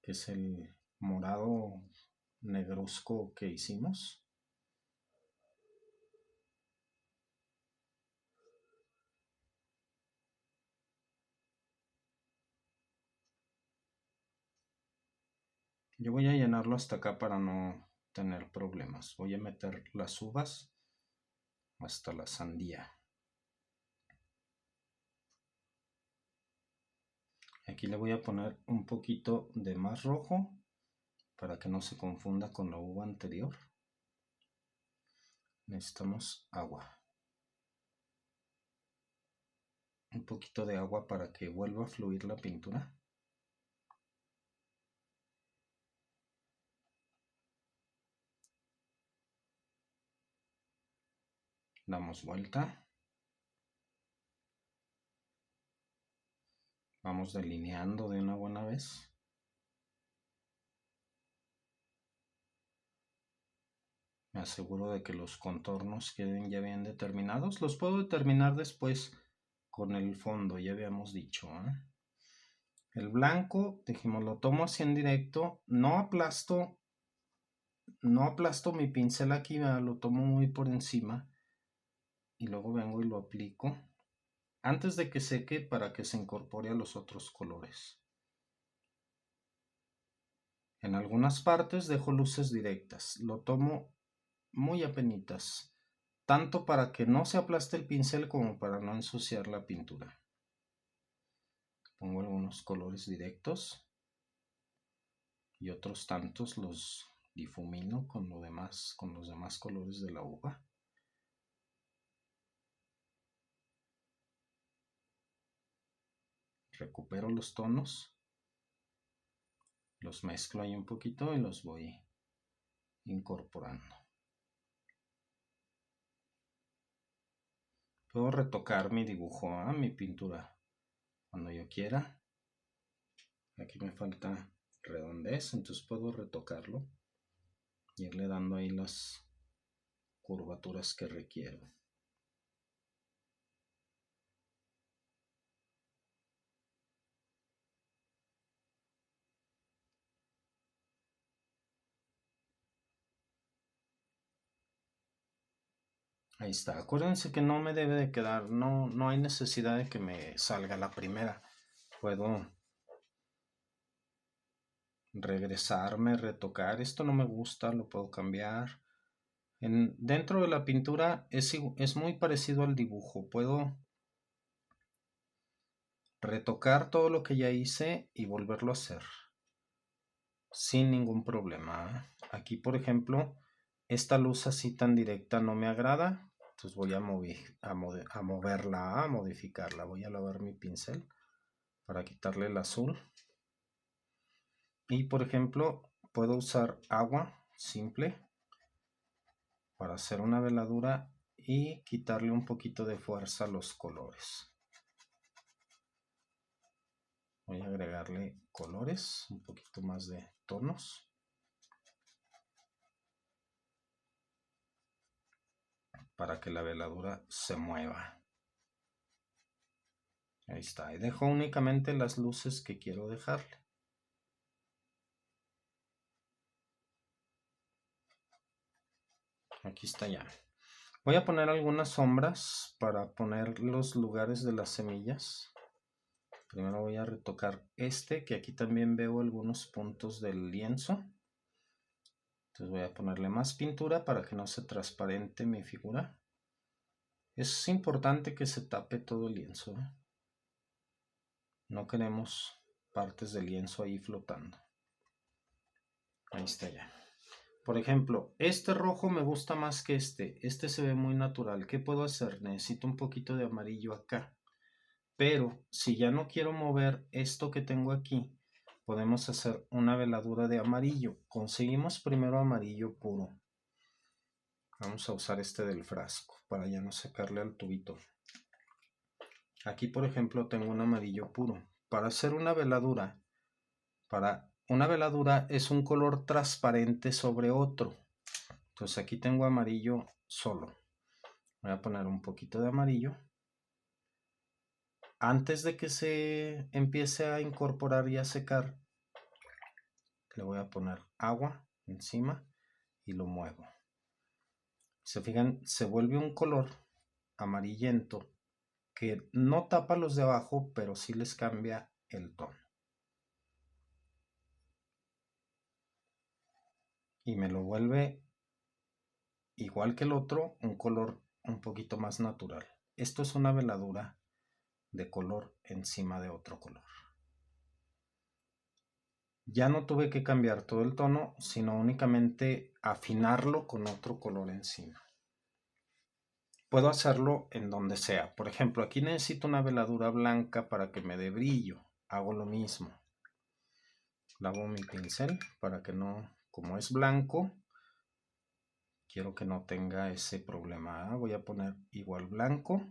[SPEAKER 1] que es el morado negruzco que hicimos. Yo voy a llenarlo hasta acá para no tener problemas. Voy a meter las uvas hasta la sandía. Aquí le voy a poner un poquito de más rojo para que no se confunda con la uva anterior. Necesitamos agua. Un poquito de agua para que vuelva a fluir la pintura. Damos vuelta. Vamos delineando de una buena vez. Me aseguro de que los contornos queden ya bien determinados. Los puedo determinar después con el fondo, ya habíamos dicho, ¿eh? El blanco, dijimos, lo tomo así en directo. No aplasto mi pincel aquí, lo tomo muy por encima. Y luego vengo y lo aplico antes de que seque para que se incorpore a los otros colores. En algunas partes dejo luces directas. Lo tomo muy apenitas, tanto para que no se aplaste el pincel como para no ensuciar la pintura. Pongo algunos colores directos. y otros tantos los difumino con los demás colores de la uva. Recupero los tonos, los mezclo ahí un poquito y los voy incorporando. Puedo retocar mi dibujo, mi pintura, cuando yo quiera. Aquí me falta redondez, entonces puedo retocarlo y irle dando ahí las curvaturas que requiero. Ahí está. Acuérdense que no me debe de quedar, no hay necesidad de que me salga la primera. Puedo regresarme, retocar. Esto no me gusta, lo puedo cambiar. Dentro de la pintura es muy parecido al dibujo. Puedo retocar todo lo que ya hice y volverlo a hacer sin ningún problema. Aquí, por ejemplo, esta luz así tan directa no me agrada. Entonces voy a moverla, a modificarla. Voy a lavar mi pincel para quitarle el azul. Y por ejemplo, puedo usar agua simple para hacer una veladura y quitarle un poquito de fuerza a los colores. Voy a agregarle colores, un poquito más de tonos. Para que la veladura se mueva. Ahí está. Y dejo únicamente las luces que quiero dejarle. Aquí está ya. Voy a poner algunas sombras para poner los lugares de las semillas. Primero voy a retocar que aquí también veo algunos puntos del lienzo. Entonces voy a ponerle más pintura para que no se transparente mi figura. Es importante que se tape todo el lienzo. No queremos partes del lienzo ahí flotando. Ahí está ya. Por ejemplo, este rojo me gusta más que este. Este se ve muy natural. ¿Qué puedo hacer? Necesito un poquito de amarillo acá. Pero si ya no quiero mover esto que tengo aquí, podemos hacer una veladura de amarillo. Conseguimos primero amarillo puro. Vamos a usar este del frasco para ya no sacarle al tubito. Aquí, por ejemplo, tengo un amarillo puro. Para hacer una veladura, es un color transparente sobre otro. Entonces aquí tengo amarillo solo. Voy a poner un poquito de amarillo. Antes de que se empiece a incorporar y a secar, le voy a poner agua encima y lo muevo. Se fijan, se vuelve un color amarillento que no tapa los de abajo, pero sí les cambia el tono. Y me lo vuelve, igual que el otro, un color un poquito más natural. Esto es una veladura de color encima de otro color. Ya no tuve que cambiar todo el tono, sino únicamente afinarlo con otro color encima. Puedo hacerlo en donde sea. Por ejemplo, aquí necesito una veladura blanca para que me dé brillo. Hago lo mismo. Lavo mi pincel para que no, como es blanco, quiero que no tenga ese problema. Voy a poner igual blanco,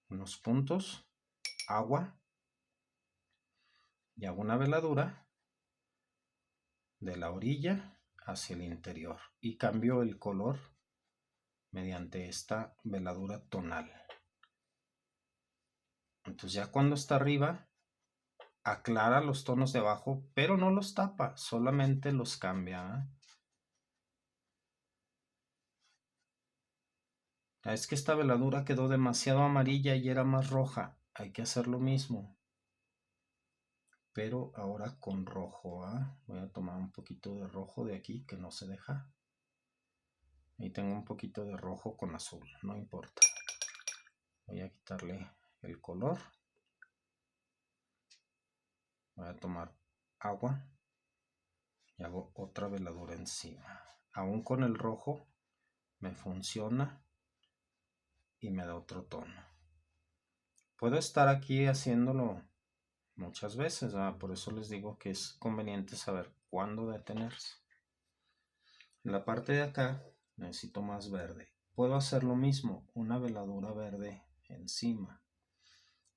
[SPEAKER 1] unos puntos, agua y hago una veladura de la orilla hacia el interior y cambio el color mediante esta veladura tonal. Entonces ya cuando está arriba, aclara los tonos de abajo, pero no los tapa, solamente los cambia. Es que esta veladura quedó demasiado amarilla y era más roja. Hay que hacer lo mismo, pero ahora con rojo. Voy a tomar un poquito de rojo de aquí que no se deja. Ahí tengo un poquito de rojo con azul, no importa. Voy a quitarle el color. Voy a tomar agua y hago otra veladura encima. Aún con el rojo me funciona y me da otro tono. Puedo estar aquí haciéndolo muchas veces, por eso les digo que es conveniente saber cuándo detenerse. En la parte de acá necesito más verde. Puedo hacer lo mismo, una veladura verde encima.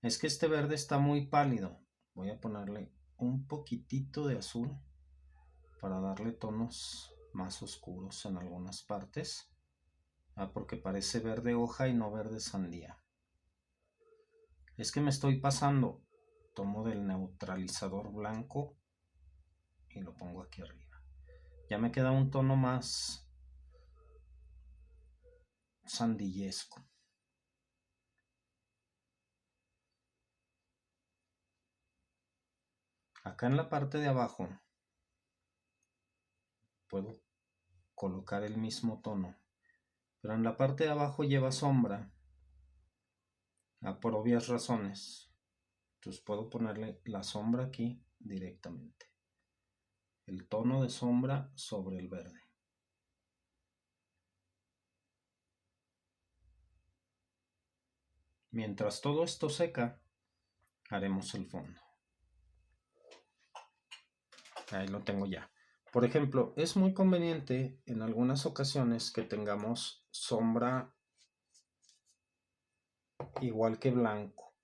[SPEAKER 1] Es que este verde está muy pálido. Voy a ponerle un poquitito de azul para darle tonos más oscuros en algunas partes. Porque parece verde hoja y no verde sandía. Es que me estoy pasando. Tomo del neutralizador blanco y lo pongo aquí arriba. Ya me queda un tono más sandillesco. Acá en la parte de abajo puedo colocar el mismo tono, pero en la parte de abajo lleva sombra, por obvias razones. Entonces puedo ponerle la sombra aquí directamente. El tono de sombra sobre el verde. Mientras todo esto seca, haremos el fondo. Ahí lo tengo ya. Por ejemplo, es muy conveniente en algunas ocasiones que tengamos sombra igual que blanco,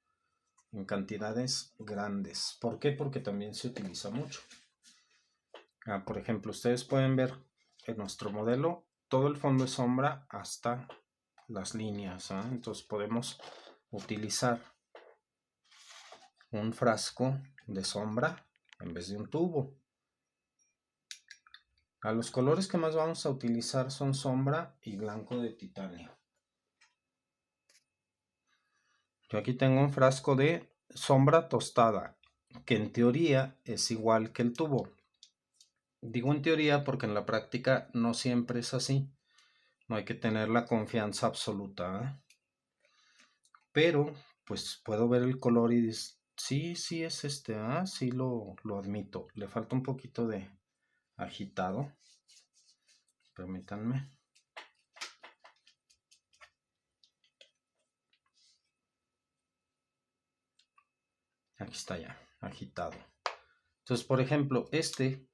[SPEAKER 1] en cantidades grandes. ¿Por qué? Porque también se utiliza mucho. Por ejemplo, ustedes pueden ver en nuestro modelo todo el fondo es sombra hasta las líneas. Entonces podemos utilizar un frasco de sombra en vez de un tubo. Los colores que más vamos a utilizar son sombra y blanco de titanio. Yo aquí tengo un frasco de sombra tostada, que en teoría es igual que el tubo. Digo en teoría porque en la práctica no siempre es así. No hay que tener la confianza absoluta. Pero, pues puedo ver el color y decir, sí es este. Sí lo admito. Le falta un poquito de agitado. Permítanme. Aquí está ya, agitado. Entonces, por ejemplo,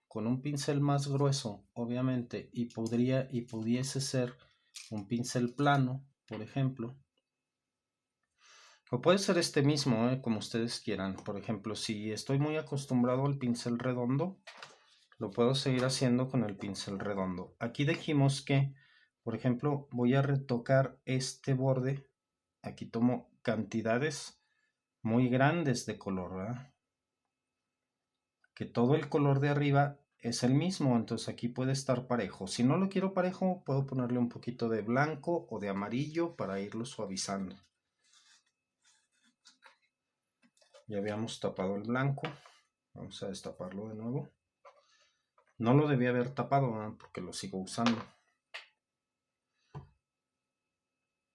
[SPEAKER 1] con un pincel más grueso, obviamente, y pudiese ser un pincel plano, por ejemplo. O puede ser este mismo, como ustedes quieran. Por ejemplo, si estoy muy acostumbrado al pincel redondo, lo puedo seguir haciendo con el pincel redondo. Aquí dijimos que, por ejemplo, voy a retocar este borde. Aquí tomo cantidades muy grandes de color, ¿verdad? Que todo el color de arriba es el mismo, entonces aquí puede estar parejo. Si no lo quiero parejo, puedo ponerle un poquito de blanco o de amarillo para irlo suavizando. Ya habíamos tapado el blanco. Vamos a destaparlo de nuevo. No lo debía haber tapado, porque lo sigo usando.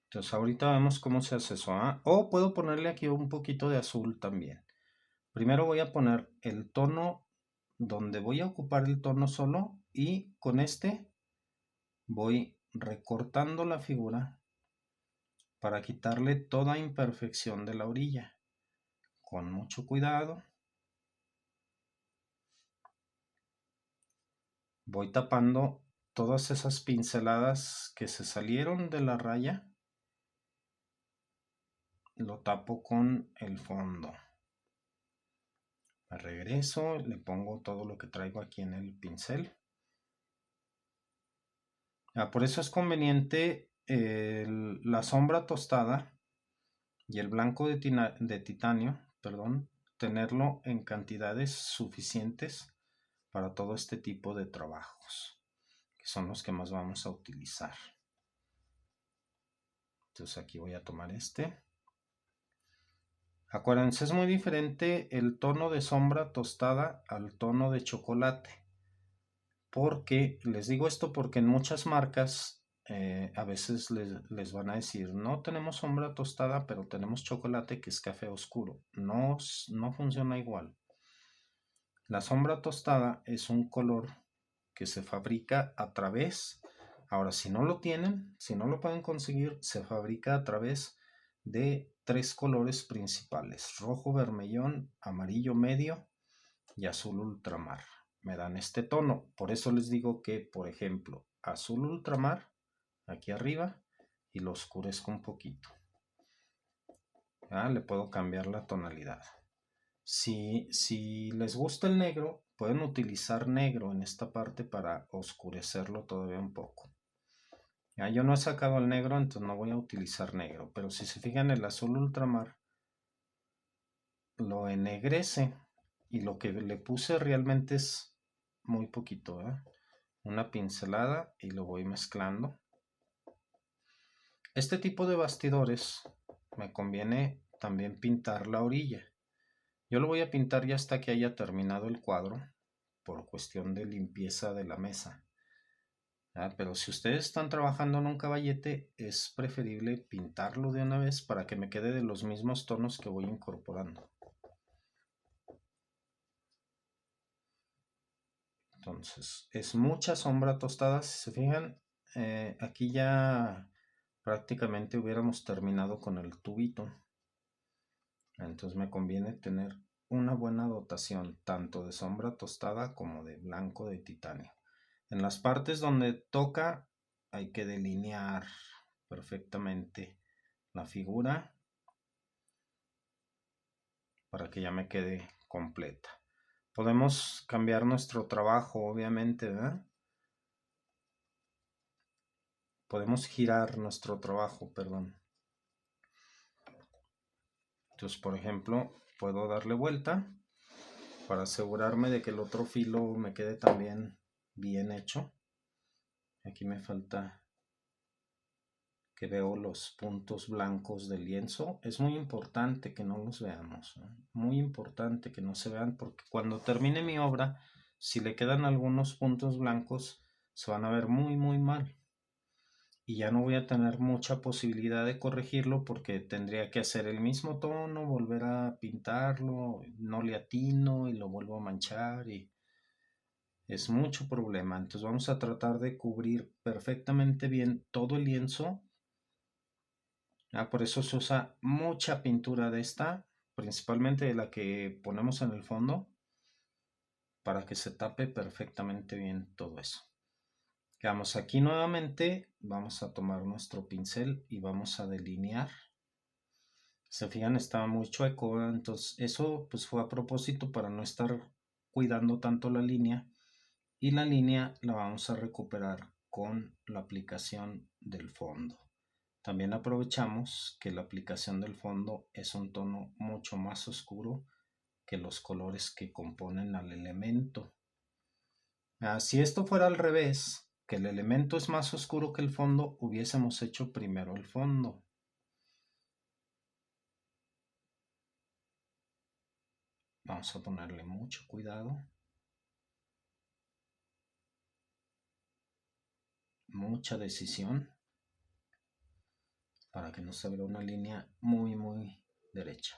[SPEAKER 1] Entonces ahorita vemos cómo se hace eso. O puedo ponerle aquí un poquito de azul también. Primero voy a poner el tono donde voy a ocupar el tono solo y con este voy recortando la figura para quitarle toda imperfección de la orilla. Con mucho cuidado. Voy tapando todas esas pinceladas que se salieron de la raya. Lo tapo con el fondo. Me regreso, le pongo todo lo que traigo aquí en el pincel. Por eso es conveniente la sombra tostada y el blanco de titanio, tenerlo en cantidades suficientes para todo este tipo de trabajos, que son los que más vamos a utilizar. Entonces aquí voy a tomar este. Acuérdense, es muy diferente el tono de sombra tostada al tono de chocolate. Porque, les digo esto porque en muchas marcas a veces les van a decir, no tenemos sombra tostada, pero tenemos chocolate que es café oscuro. No funciona igual. La sombra tostada es un color que se fabrica a través, ahora si no lo tienen, si no lo pueden conseguir, se fabrica a través de 3 colores principales: rojo vermellón, amarillo medio y azul ultramar. Me dan este tono, por eso les digo que, por ejemplo, azul ultramar aquí arriba y lo oscurezco un poquito. Le puedo cambiar la tonalidad. Si les gusta el negro, pueden utilizar negro en esta parte para oscurecerlo todavía un poco. Yo no he sacado el negro, entonces no voy a utilizar negro, pero si se fijan, el azul ultramar lo ennegrece y lo que le puse realmente es muy poquito, una pincelada, y lo voy mezclando. Este tipo de bastidores me conviene también pintar la orilla. Yo lo voy a pintar ya hasta que haya terminado el cuadro, por cuestión de limpieza de la mesa. Pero si ustedes están trabajando en un caballete, es preferible pintarlo de una vez para que me quede de los mismos tonos que voy incorporando. Entonces, es mucha sombra tostada. Si se fijan, aquí ya prácticamente hubiéramos terminado con el tubito. Entonces me conviene tener una buena dotación tanto de sombra tostada como de blanco de titanio. En las partes donde toca hay que delinear perfectamente la figura para que ya me quede completa. Podemos cambiar nuestro trabajo, obviamente, ¿verdad? Podemos girar nuestro trabajo, perdón. Entonces, por ejemplo, puedo darle vuelta para asegurarme de que el otro filo me quede también bien hecho. Aquí me falta que veo los puntos blancos del lienzo. Es muy importante que no los veamos, ¿no? Muy importante que no se vean, porque cuando termine mi obra, si le quedan algunos puntos blancos, se van a ver muy muy mal. Y ya no voy a tener mucha posibilidad de corregirlo, porque tendría que hacer el mismo tono, volver a pintarlo, no le atino y lo vuelvo a manchar y es mucho problema. Entonces vamos a tratar de cubrir perfectamente bien todo el lienzo. Por eso se usa mucha pintura de esta, principalmente de la que ponemos en el fondo, para que se tape perfectamente bien todo eso. Vamos aquí nuevamente, vamos a tomar nuestro pincel y vamos a delinear. Se fijan, estaba muy chueco, entonces eso pues fue a propósito para no estar cuidando tanto la línea, y la línea la vamos a recuperar con la aplicación del fondo. También aprovechamos que la aplicación del fondo es un tono mucho más oscuro que los colores que componen al elemento. Si esto fuera al revés, que el elemento es más oscuro que el fondo, hubiésemos hecho primero el fondo. Vamos a ponerle mucho cuidado. Mucha decisión para que no se vea una línea muy muy derecha.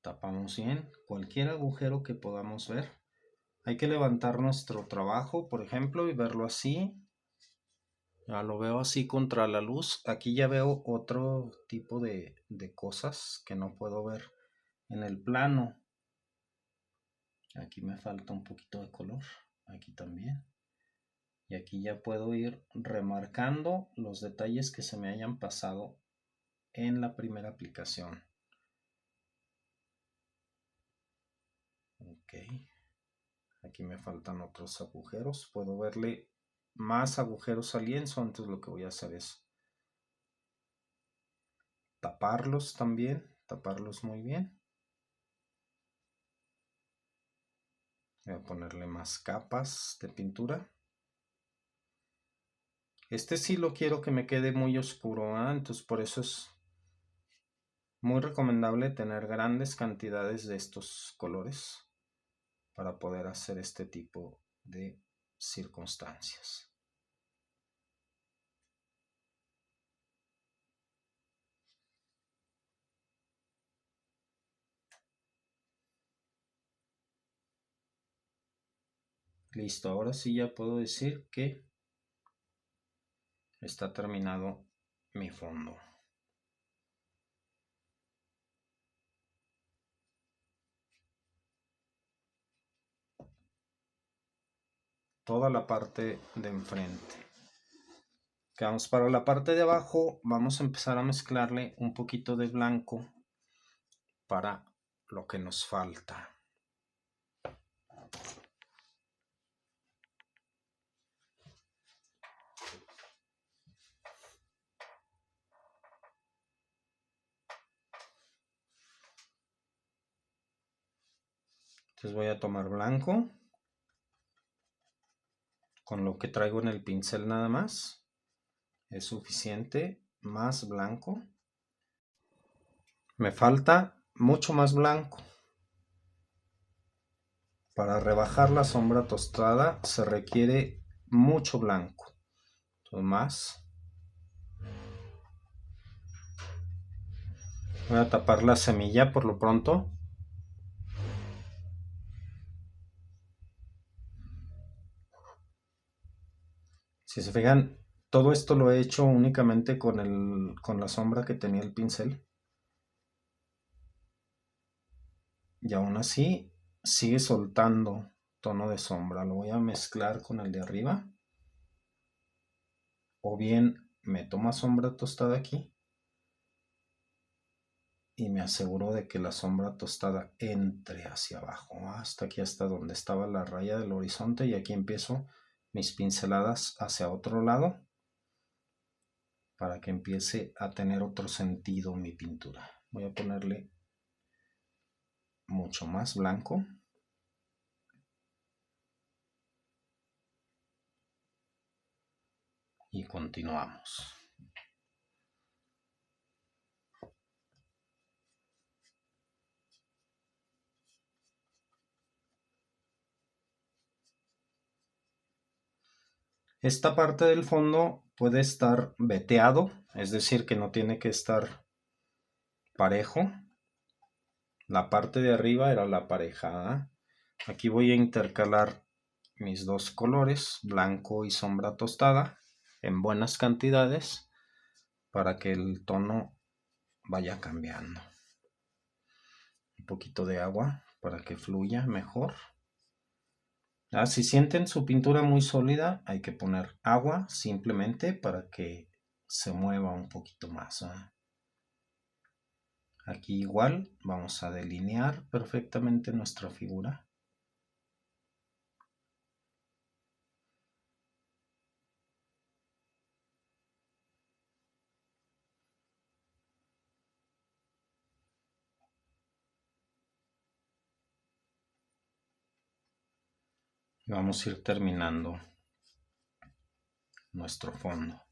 [SPEAKER 1] Tapamos bien cualquier agujero que podamos ver. Hay que levantar nuestro trabajo, por ejemplo, y verlo así. Ya lo veo así contra la luz. Aquí ya veo otro tipo de cosas que no puedo ver en el plano. Aquí me falta un poquito de color. Aquí también. Y aquí ya puedo ir remarcando los detalles que se me hayan pasado en la primera aplicación. Ok. Aquí me faltan otros agujeros. Puedo verle más agujeros al lienzo. Entonces lo que voy a hacer es taparlos también. Taparlos muy bien. Voy a ponerle más capas de pintura. Este sí lo quiero que me quede muy oscuro, entonces por eso es muy recomendable tener grandes cantidades de estos colores para poder hacer este tipo de circunstancias. Listo, ahora sí ya puedo decir que está terminado mi fondo. Toda la parte de enfrente. Vamos para la parte de abajo, vamos a empezar a mezclarle un poquito de blanco para lo que nos falta. Entonces voy a tomar blanco con lo que traigo en el pincel nada más. Es suficiente, más blanco. Me falta mucho más blanco. Para rebajar la sombra tostada se requiere mucho blanco. Entonces más. Voy a tapar la semilla por lo pronto. Si se fijan, todo esto lo he hecho únicamente con la sombra que tenía el pincel. Y aún así sigue soltando tono de sombra. Lo voy a mezclar con el de arriba. O bien me tomo sombra tostada aquí y me aseguro de que la sombra tostada entre hacia abajo, hasta aquí, hasta donde estaba la raya del horizonte, y aquí empiezo mis pinceladas hacia otro lado para que empiece a tener otro sentido mi pintura. Voy a ponerle mucho más blanco. Y continuamos. Esta parte del fondo puede estar veteado, es decir, que no tiene que estar parejo. La parte de arriba era la parejada. Aquí voy a intercalar mis dos colores, blanco y sombra tostada, en buenas cantidades para que el tono vaya cambiando. Un poquito de agua para que fluya mejor. Si sienten su pintura muy sólida, hay que poner agua simplemente para que se mueva un poquito más. Aquí igual vamos a delinear perfectamente nuestra figura. Y vamos a ir terminando nuestro fondo.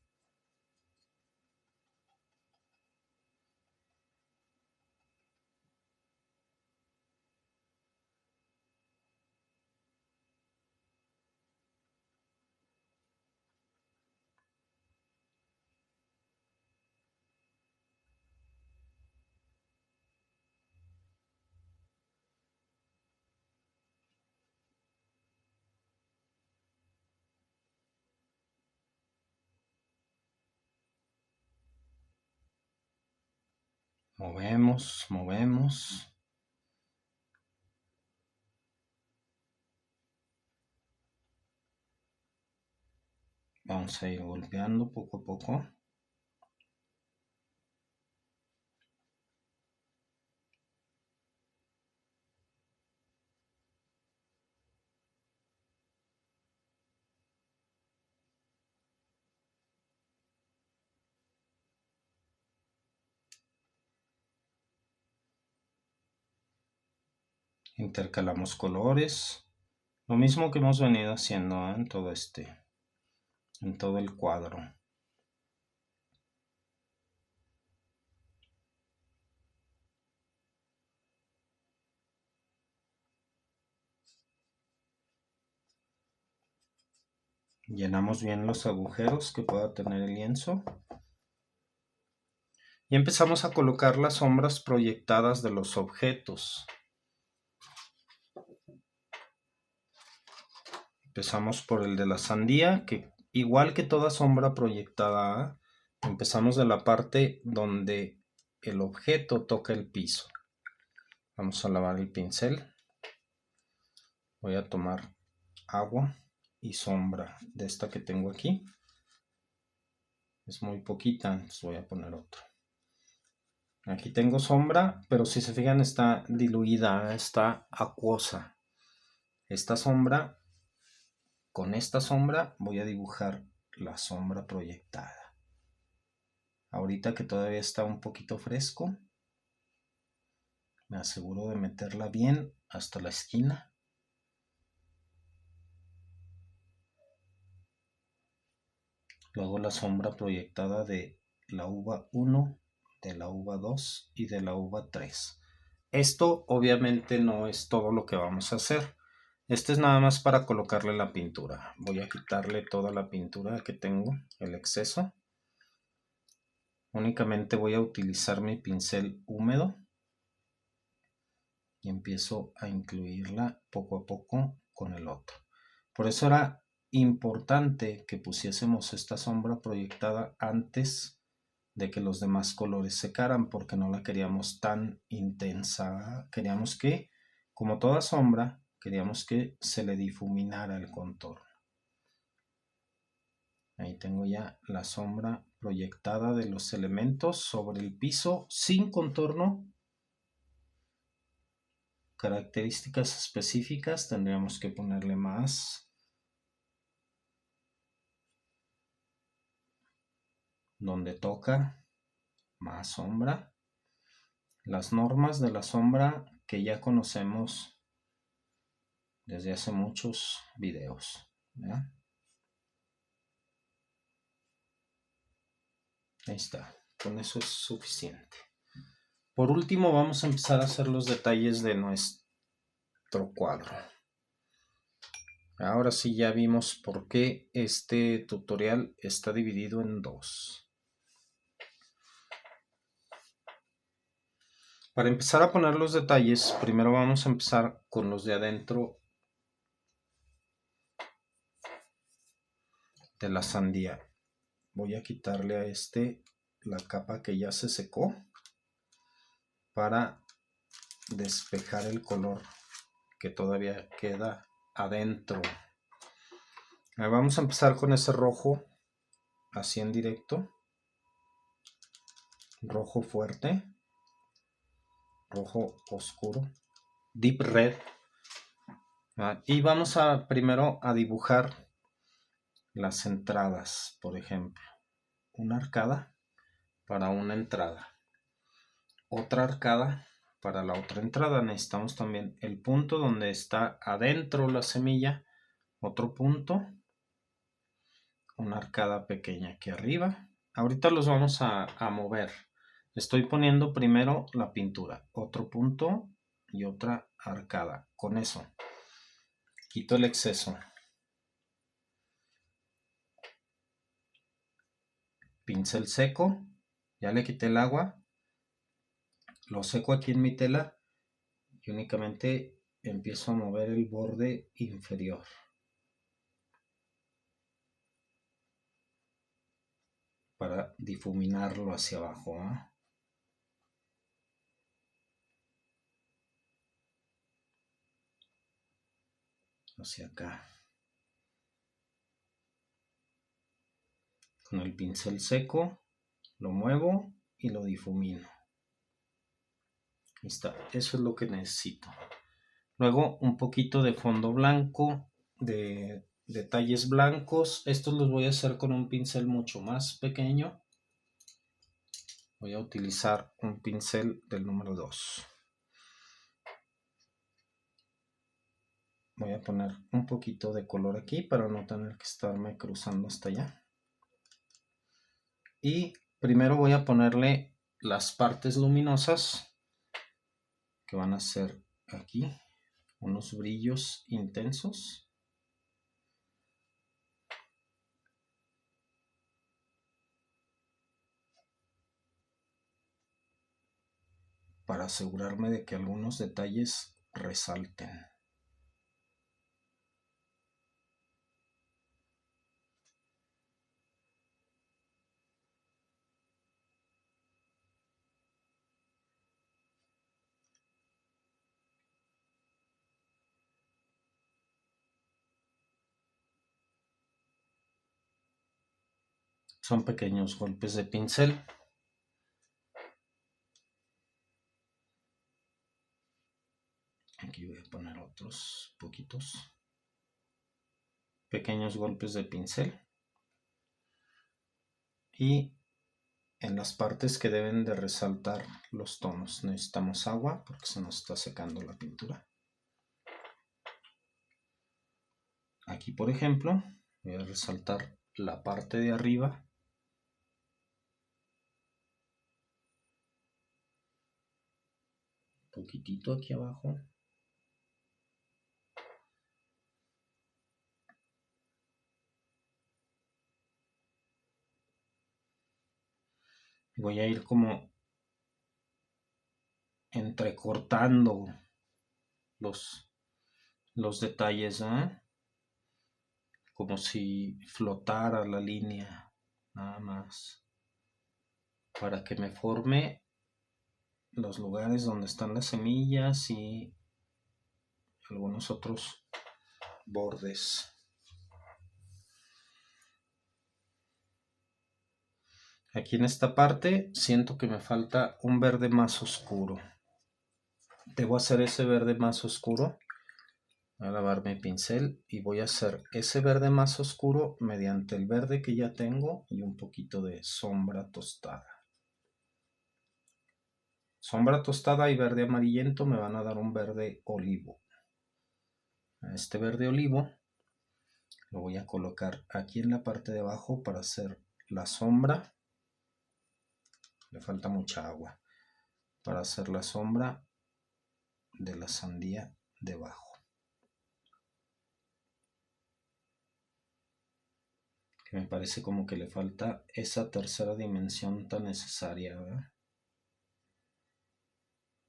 [SPEAKER 1] Movemos, movemos. Vamos a ir golpeando poco a poco. Intercalamos colores. Lo mismo que hemos venido haciendo en todo el cuadro. Llenamos bien los agujeros que pueda tener el lienzo. Y empezamos a colocar las sombras proyectadas de los objetos. Empezamos por el de la sandía, que igual que toda sombra proyectada, empezamos de la parte donde el objeto toca el piso. Vamos a lavar el pincel. Voy a tomar agua y sombra de esta que tengo aquí. Es muy poquita, entonces voy a poner otra. Aquí tengo sombra, pero si se fijan está diluida, está acuosa. Esta sombra, con esta sombra voy a dibujar la sombra proyectada. Ahorita que todavía está un poquito fresco, me aseguro de meterla bien hasta la esquina. Luego la sombra proyectada de la uva 1, de la uva 2 y de la uva 3. Esto obviamente no es todo lo que vamos a hacer. Este es nada más para colocarle la pintura. Voy a quitarle toda la pintura que tengo, el exceso. Únicamente voy a utilizar mi pincel húmedo y empiezo a incluirla poco a poco con el otro. Por eso era importante que pusiésemos esta sombra proyectada antes de que los demás colores secaran, porque no la queríamos tan intensa. Queríamos que, como toda sombra, queríamos que se le difuminara el contorno. Ahí tengo ya la sombra proyectada de los elementos sobre el piso sin contorno. Características específicas tendríamos que ponerle más. Donde toca, más sombra. Las normas de la sombra que ya conocemos desde hace muchos videos, ¿verdad? Ahí está, con eso es suficiente. Por último vamos a empezar a hacer los detalles de nuestro cuadro. Ahora sí ya vimos por qué este tutorial está dividido en dos. Para empezar a poner los detalles, primero vamos a empezar con los de adentro de la sandía. Voy a quitarle a este la capa que ya se secó para despejar el color que todavía queda adentro. Vamos a empezar con ese rojo así en directo, rojo fuerte, rojo oscuro, deep red, y vamos a primero a dibujar las entradas. Por ejemplo, una arcada para una entrada, otra arcada para la otra entrada. Necesitamos también el punto donde está adentro la semilla, otro punto, una arcada pequeña aquí arriba. Ahorita los vamos a mover. Estoy poniendo primero la pintura, otro punto y otra arcada. Con eso quito el exceso. Pincel seco, ya le quité el agua, lo seco aquí en mi tela y únicamente empiezo a mover el borde inferior. Para difuminarlo hacia abajo, ¿eh? Hacia acá. Con el pincel seco lo muevo y lo difumino. Ahí está, eso es lo que necesito. Luego un poquito de fondo blanco, de detalles blancos. Estos los voy a hacer con un pincel mucho más pequeño. Voy a utilizar un pincel del número 2. Voy a poner un poquito de color aquí para no tener que estarme cruzando hasta allá. Y primero voy a ponerle las partes luminosas que van a ser aquí, unos brillos intensos. Para asegurarme de que algunos detalles resalten. Son pequeños golpes de pincel. Aquí voy a poner otros poquitos. Pequeños golpes de pincel. Y en las partes que deben de resaltar los tonos necesitamos agua porque se nos está secando la pintura. Aquí, por ejemplo, voy a resaltar la parte de arriba. Un poquitito aquí abajo. Voy a ir como entrecortando los detalles, ¿eh? Como si flotara la línea, nada más, para que me forme los lugares donde están las semillas y algunos otros bordes. Aquí en esta parte siento que me falta un verde más oscuro. Debo hacer ese verde más oscuro. Voy a lavar mi pincel y voy a hacer ese verde más oscuro mediante el verde que ya tengo y un poquito de sombra tostada. Sombra tostada y verde amarillento me van a dar un verde olivo. Este verde olivo lo voy a colocar aquí en la parte de abajo para hacer la sombra. Le falta mucha agua para hacer la sombra de la sandía debajo. Que me parece como que le falta esa tercera dimensión tan necesaria, ¿verdad?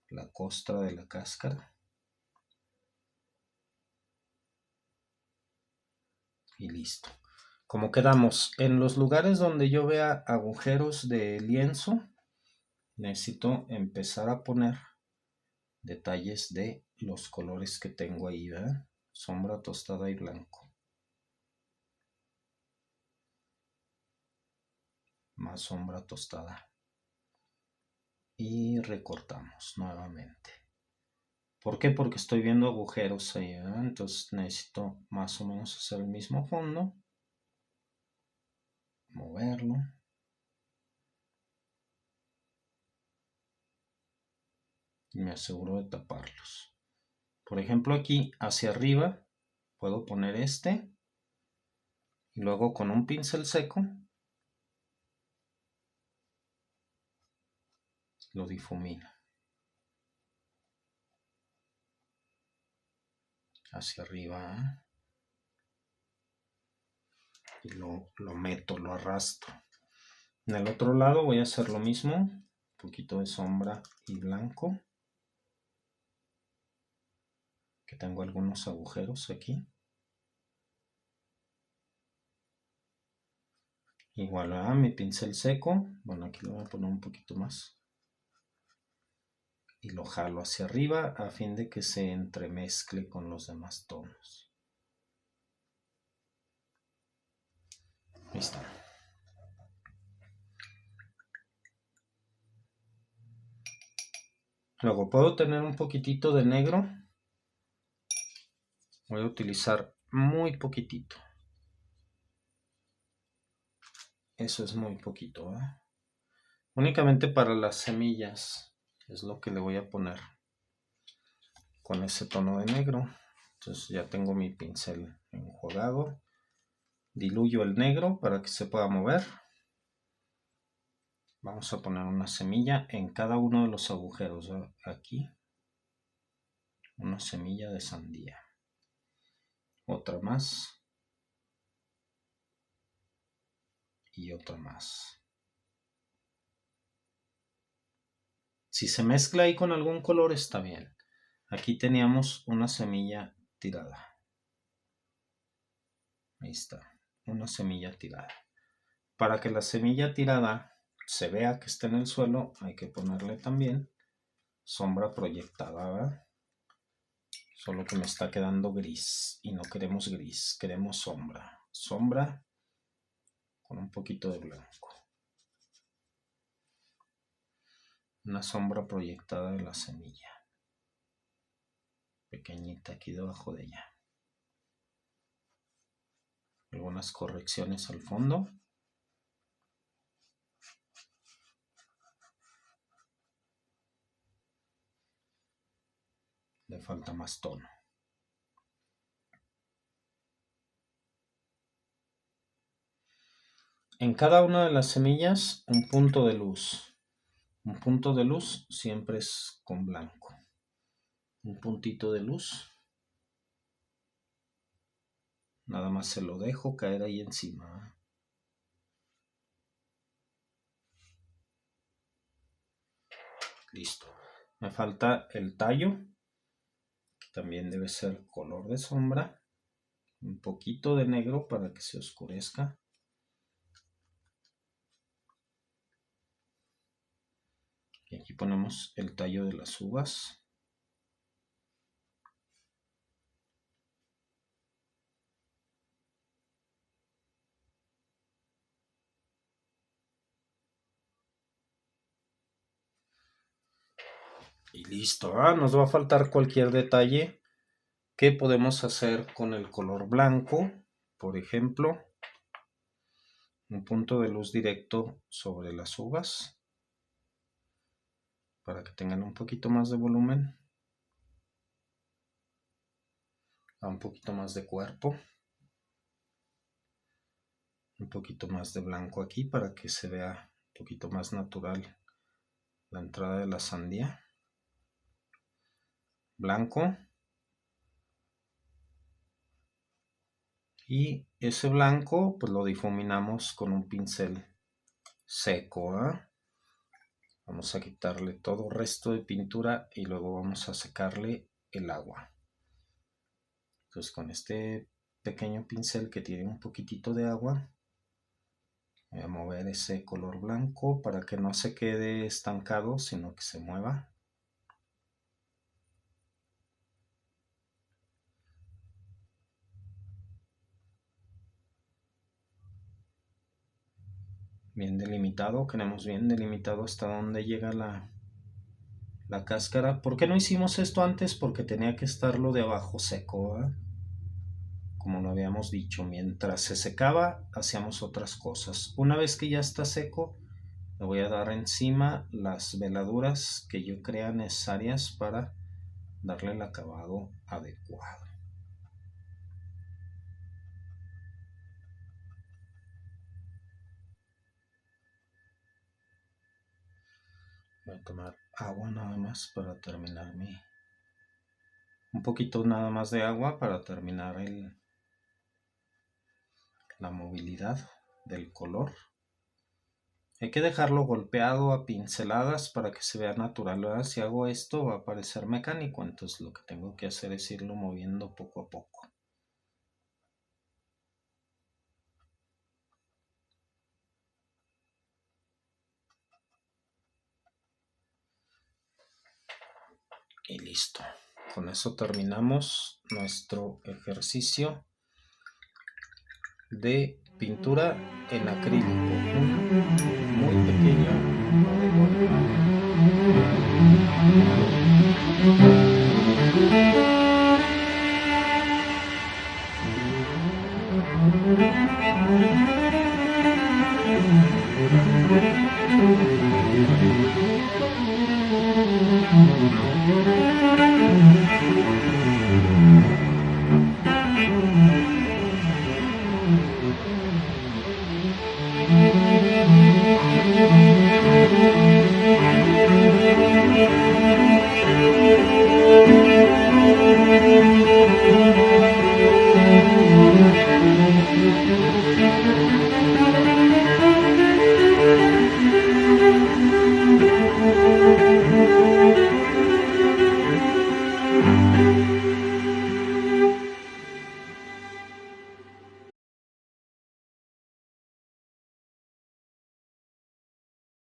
[SPEAKER 1] La costra de la cáscara. Y listo. Como quedamos, en los lugares donde yo vea agujeros de lienzo, necesito empezar a poner detalles de los colores que tengo ahí, ¿verdad? Sombra tostada y blanco. Más sombra tostada. Y recortamos nuevamente. ¿Por qué? Porque estoy viendo agujeros ahí, ¿verdad? Entonces necesito más o menos hacer el mismo fondo. Moverlo. Y me aseguro de taparlos. Por ejemplo, aquí hacia arriba puedo poner este. Y luego con un pincel seco lo difumino. Hacia arriba, ¿eh? Y lo meto, lo arrastro. En el otro lado voy a hacer lo mismo, un poquito de sombra y blanco, que tengo algunos agujeros aquí. Igual a mi pincel seco, bueno, aquí lo voy a poner un poquito más. Y lo jalo hacia arriba a fin de que se entremezcle con los demás tonos. Ahí está. Luego puedo tener un poquitito de negro. Voy a utilizar muy poquitito. Eso es muy poquito, ¿eh? Únicamente para las semillas es lo que le voy a poner con ese tono de negro. Entonces ya tengo mi pincel enjuagado. Diluyo el negro para que se pueda mover. Vamos a poner una semilla en cada uno de los agujeros. Aquí una semilla de sandía. Otra más. Y otra más. Si se mezcla ahí con algún color está bien. Aquí teníamos una semilla tirada. Ahí está, una semilla tirada. Para que la semilla tirada se vea que está en el suelo, hay que ponerle también sombra proyectada, ¿verdad? Solo que me está quedando gris y no queremos gris, queremos sombra. Sombra con un poquito de blanco. Una sombra proyectada de la semilla, pequeñita aquí debajo de ella. Algunas correcciones al fondo. Le falta más tono. En cada una de las semillas un punto de luz. Un punto de luz siempre es con blanco. Un puntito de luz. Nada más se lo dejo caer ahí encima. Listo. Me falta el tallo, que también debe ser color de sombra. Un poquito de negro para que se oscurezca. Y aquí ponemos el tallo de las uvas. Y listo. Nos va a faltar cualquier detalle que podemos hacer con el color blanco. Por ejemplo, un punto de luz directo sobre las uvas para que tengan un poquito más de volumen, un poquito más de cuerpo, un poquito más de blanco aquí para que se vea un poquito más natural la entrada de la sandía. Blanco. Y ese blanco pues lo difuminamos con un pincel seco. Vamos a quitarle todo resto de pintura y luego vamos a secarle el agua. Entonces con este pequeño pincel que tiene un poquitito de agua, voy a mover ese color blanco para que no se quede estancado, sino que se mueva. Bien delimitado, queremos bien delimitado hasta donde llega la cáscara. ¿Por qué no hicimos esto antes? Porque tenía que estarlo de abajo seco, como lo habíamos dicho. Mientras se secaba, hacíamos otras cosas. Una vez que ya está seco, le voy a dar encima las veladuras que yo crea necesarias para darle el acabado adecuado. Voy a tomar agua nada más para terminar un poquito nada más de agua para terminar la movilidad del color. Hay que dejarlo golpeado a pinceladas para que se vea natural, ¿verdad? Si hago esto va a parecer mecánico, entonces lo que tengo que hacer es irlo moviendo poco a poco. Y listo. Con eso terminamos nuestro ejercicio de pintura en acrílico. Muy pequeño